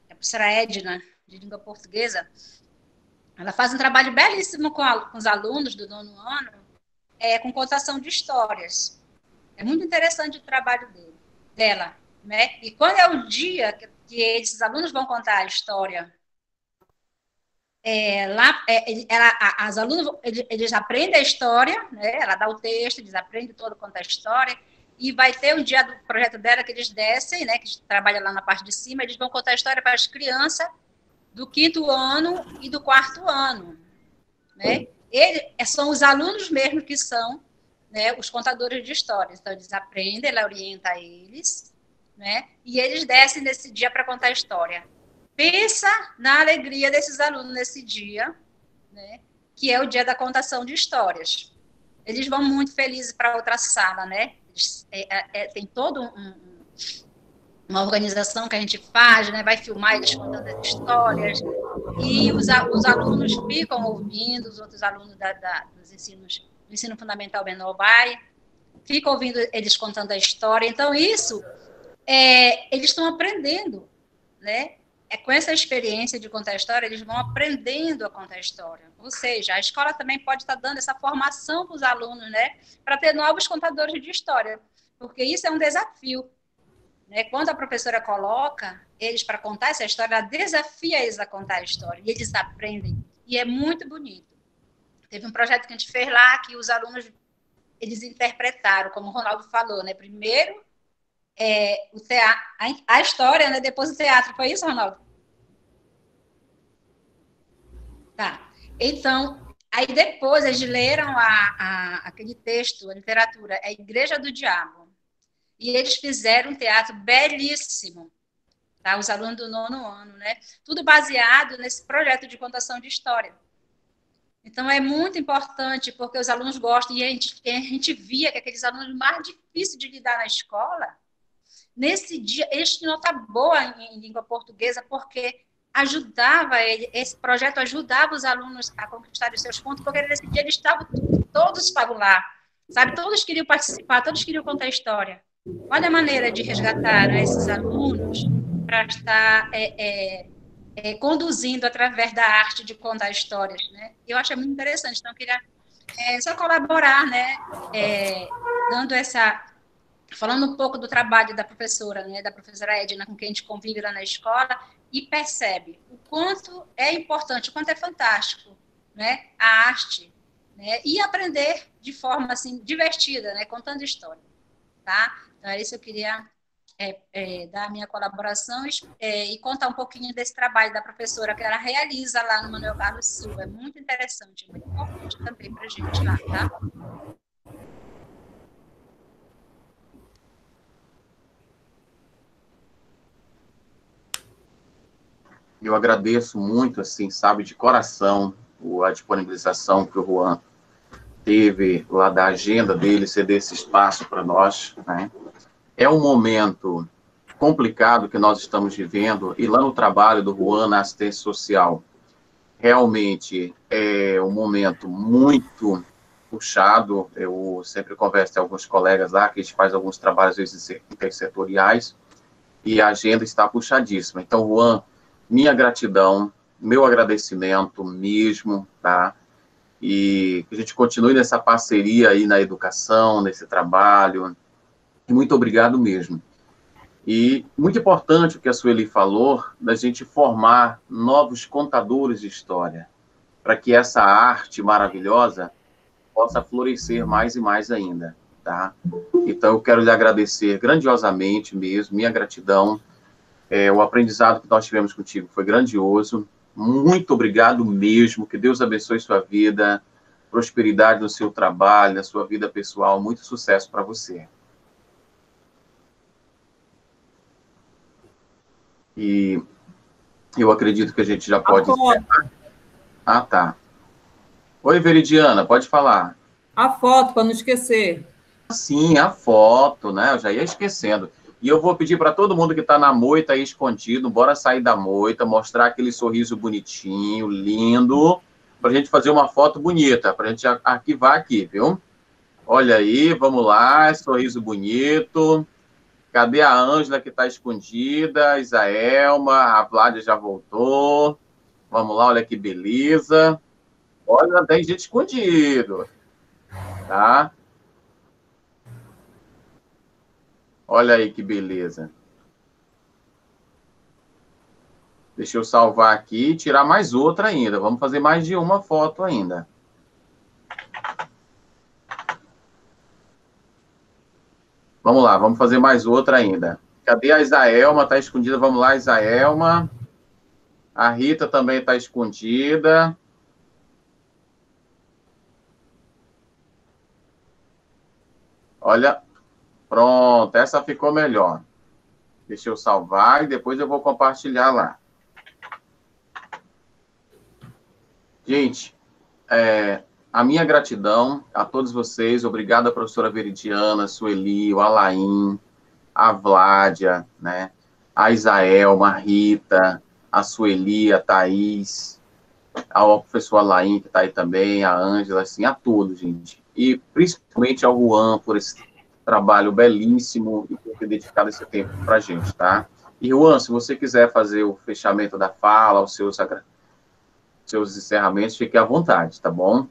a professora Edna, de língua portuguesa. Ela faz um trabalho belíssimo com os alunos do 9º ano, com contação de histórias. É muito interessante o trabalho dela, né? E quando é o dia que esses alunos vão contar a história, as alunos, eles aprendem a história, né? Ela dá o texto, eles aprendem todo, conta a história. E vai ter um dia do projeto dela que eles descem, né, que trabalha lá na parte de cima, eles vão contar a história para as crianças do 5º ano e do 4º ano. Né? São os alunos mesmo que são, né, os contadores de histórias. Então, eles aprendem, ela orienta eles, né, e eles descem nesse dia para contar a história. Pensa na alegria desses alunos nesse dia, né, que é o dia da contação de histórias. Eles vão muito felizes para outra sala, né? Tem toda uma organização que a gente faz, né? Vai filmar eles contando as histórias, e os alunos ficam ouvindo, os outros alunos do ensino fundamental menor ficam ouvindo eles contando a história. Então, isso, eles estão aprendendo, né? Com essa experiência de contar a história, eles vão aprendendo a contar a história. Ou seja, a escola também pode estar dando essa formação para os alunos, né, para ter novos contadores de história, porque isso é um desafio. Né? Quando a professora coloca eles para contar essa história, ela desafia eles a contar a história, e eles aprendem, e é muito bonito. Teve um projeto que a gente fez lá, que os alunos, eles interpretaram, como o Ronaldo falou, né, primeiro o teatro, a história, né? Depois o teatro, foi isso, Ronaldo? Tá. Então, aí depois eles leram aquele texto, a literatura, A Igreja do Diabo, e eles fizeram um teatro belíssimo, tá? Os alunos do 9º ano, né? Tudo baseado nesse projeto de contação de história. Então, é muito importante, porque os alunos gostam, e a gente via que aqueles alunos mais difíceis de lidar na escola, nesse dia, eles tinham nota boa em língua portuguesa, porque esse projeto ajudava os alunos a conquistar os seus pontos, porque nesse dia todos estavam lá, sabe? Todos queriam participar, todos queriam contar a história. Olha a maneira de resgatar esses alunos para estar conduzindo através da arte de contar histórias, né? Eu acho muito interessante, então eu queria só colaborar, né? Falando um pouco do trabalho da professora, né, da professora Edna, com quem a gente convive lá na escola, e percebe o quanto é importante, o quanto é fantástico, né, a arte, né, e aprender de forma assim, divertida, né, contando história. Tá? Então, é isso que eu queria dar a minha colaboração e contar um pouquinho desse trabalho da professora que ela realiza lá no Manuel Carlos Silva. É muito interessante, muito importante também para a gente lá, tá? Eu agradeço muito, assim, sabe, de coração, a disponibilização que o Juan teve lá da agenda dele, ceder esse espaço para nós, né? É um momento complicado que nós estamos vivendo, e lá no trabalho do Juan, na assistência social, realmente é um momento muito puxado. Eu sempre converso com alguns colegas lá, que a gente faz alguns trabalhos, às vezes, intersetoriais, e a agenda está puxadíssima. Então, Juan, minha gratidão, meu agradecimento mesmo, tá? E que a gente continue nessa parceria aí na educação, nesse trabalho. E muito obrigado mesmo. E muito importante o que a Sueli falou, da gente formar novos contadores de história, para que essa arte maravilhosa possa florescer mais e mais ainda, tá? Então, eu quero lhe agradecer grandiosamente mesmo, minha gratidão. O aprendizado que nós tivemos contigo foi grandioso. Muito obrigado mesmo, que Deus abençoe sua vida, prosperidade no seu trabalho, na sua vida pessoal, muito sucesso para você. E eu acredito que a gente já pode... Ah, tá. Oi, Veridiana, pode falar. A foto, para não esquecer. Sim, a foto, né? Eu já ia esquecendo. E eu vou pedir para todo mundo que está na moita aí escondido, bora sair da moita, mostrar aquele sorriso bonitinho, lindo, para a gente fazer uma foto bonita, para a gente arquivar aqui, viu? Olha aí, vamos lá, sorriso bonito. Cadê a Ângela que está escondida? A Isaelma, a Vládia já voltou. Vamos lá, olha que beleza. Olha, tem gente escondido. Tá? Olha aí que beleza. Deixa eu salvar aqui e tirar mais outra ainda. Vamos fazer mais de uma foto ainda. Vamos lá, vamos fazer mais outra ainda. Cadê a Isaelma? Está escondida. Vamos lá, Isaelma. A Rita também está escondida. Olha, pronto, essa ficou melhor. Deixa eu salvar e depois eu vou compartilhar lá. Gente, a minha gratidão a todos vocês. Obrigado à professora Veridiana, Sueli, o Alain, a Vládia, né? A Isaelma, a Rita, a Sueli, a Thaís, ao professor Alain, que está aí também, a Ângela, assim, a todos, gente. E principalmente ao Juan, por esse trabalho belíssimo e por ter dedicado esse tempo para a gente, tá? E, Juan, se você quiser fazer o fechamento da fala, os seus encerramentos, fique à vontade, tá bom?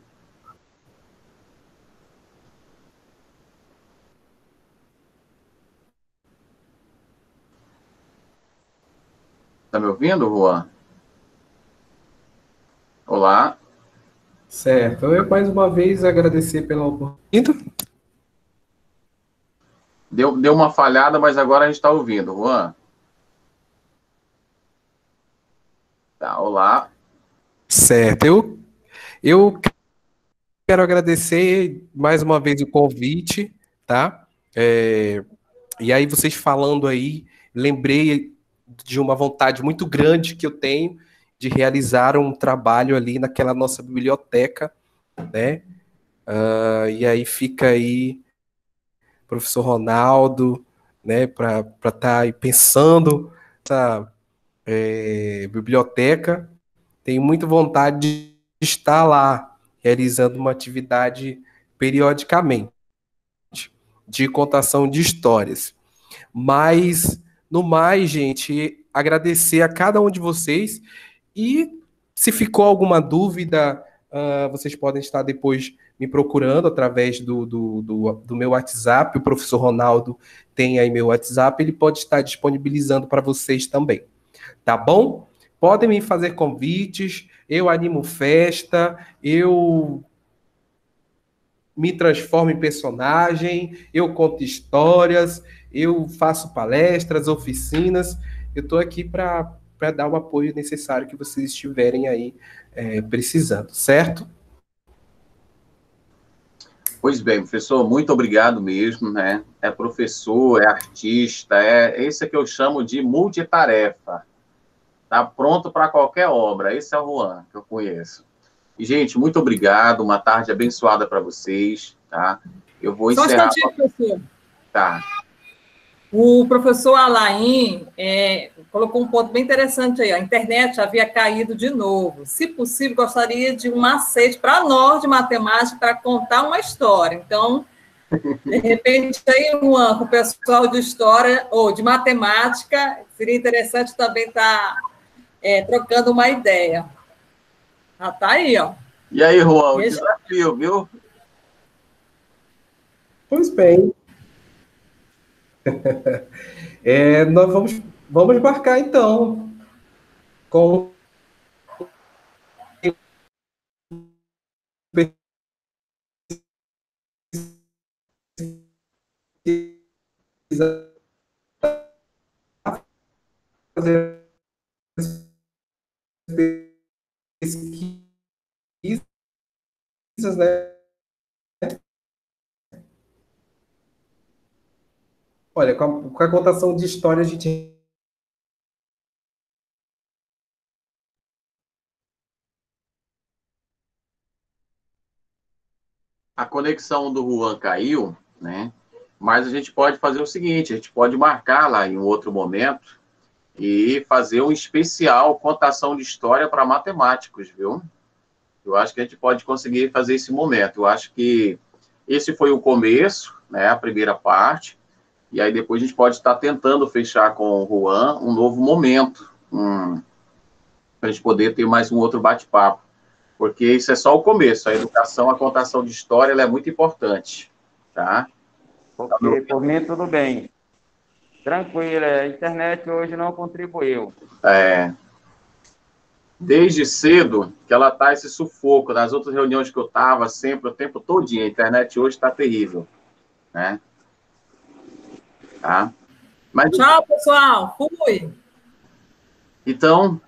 Tá me ouvindo, Juan? Olá. Certo. Eu, mais uma vez, agradecer pela oportunidade. Deu uma falhada, mas agora a gente está ouvindo, Juan. Tá, olá. Certo. Eu quero agradecer mais uma vez o convite, tá? E aí, vocês falando aí, lembrei de uma vontade muito grande que eu tenho de realizar um trabalho ali naquela nossa biblioteca, né? E aí fica aí professor Ronaldo, né, para estar aí pensando essa biblioteca. Tenho muita vontade de estar lá, realizando uma atividade periodicamente, de contação de histórias. Mas, no mais, gente, agradecer a cada um de vocês, e se ficou alguma dúvida, vocês podem estar depois me procurando através do meu WhatsApp. O professor Ronaldo tem aí meu WhatsApp, ele pode estar disponibilizando para vocês também, tá bom? Podem me fazer convites, eu animo festa, eu me transformo em personagem, eu conto histórias, eu faço palestras, oficinas. Eu estou aqui para dar o apoio necessário que vocês estiverem aí precisando, certo? Pois bem, professor, muito obrigado mesmo, né? É professor, é artista, esse que eu chamo de multitarefa. Tá pronto para qualquer obra. Esse é o Juan, que eu conheço. E, gente, muito obrigado. Uma tarde abençoada para vocês, tá? Eu vou encerrar... Só um instantinho, professor. Tá. O professor Alain colocou um ponto bem interessante aí. A internet havia caído de novo. Se possível, gostaria de um macete para nós de matemática para contar uma história. Então, de repente, aí, com o pessoal de história ou de matemática, seria interessante também estar trocando uma ideia. Ah, tá aí, ó. E aí, Juan, o desafio, viu? Pois bem. Nós vamos marcar, então, com fazer pesquisas, né? Olha, com a contação de história, a gente... A conexão do Juan caiu, né? Mas a gente pode fazer o seguinte, a gente pode marcar lá em um outro momento e fazer um especial contação de história para matemáticos, viu? Eu acho que a gente pode conseguir fazer esse momento. Eu acho que esse foi o começo, né? A primeira parte. E aí depois a gente pode estar tentando fechar com o Juan um novo momento, para a gente poder ter mais um outro bate-papo. Porque isso é só o começo. A educação, a contação de história, ela é muito importante, tá? Porque, por mim, tudo bem. Tranquilo, a internet hoje não contribuiu. Desde cedo que ela tá esse sufoco. Nas outras reuniões que eu estava, sempre, o tempo todinho, a internet hoje está terrível, né? Tá? Mas, Tchau, pessoal. Fui. então,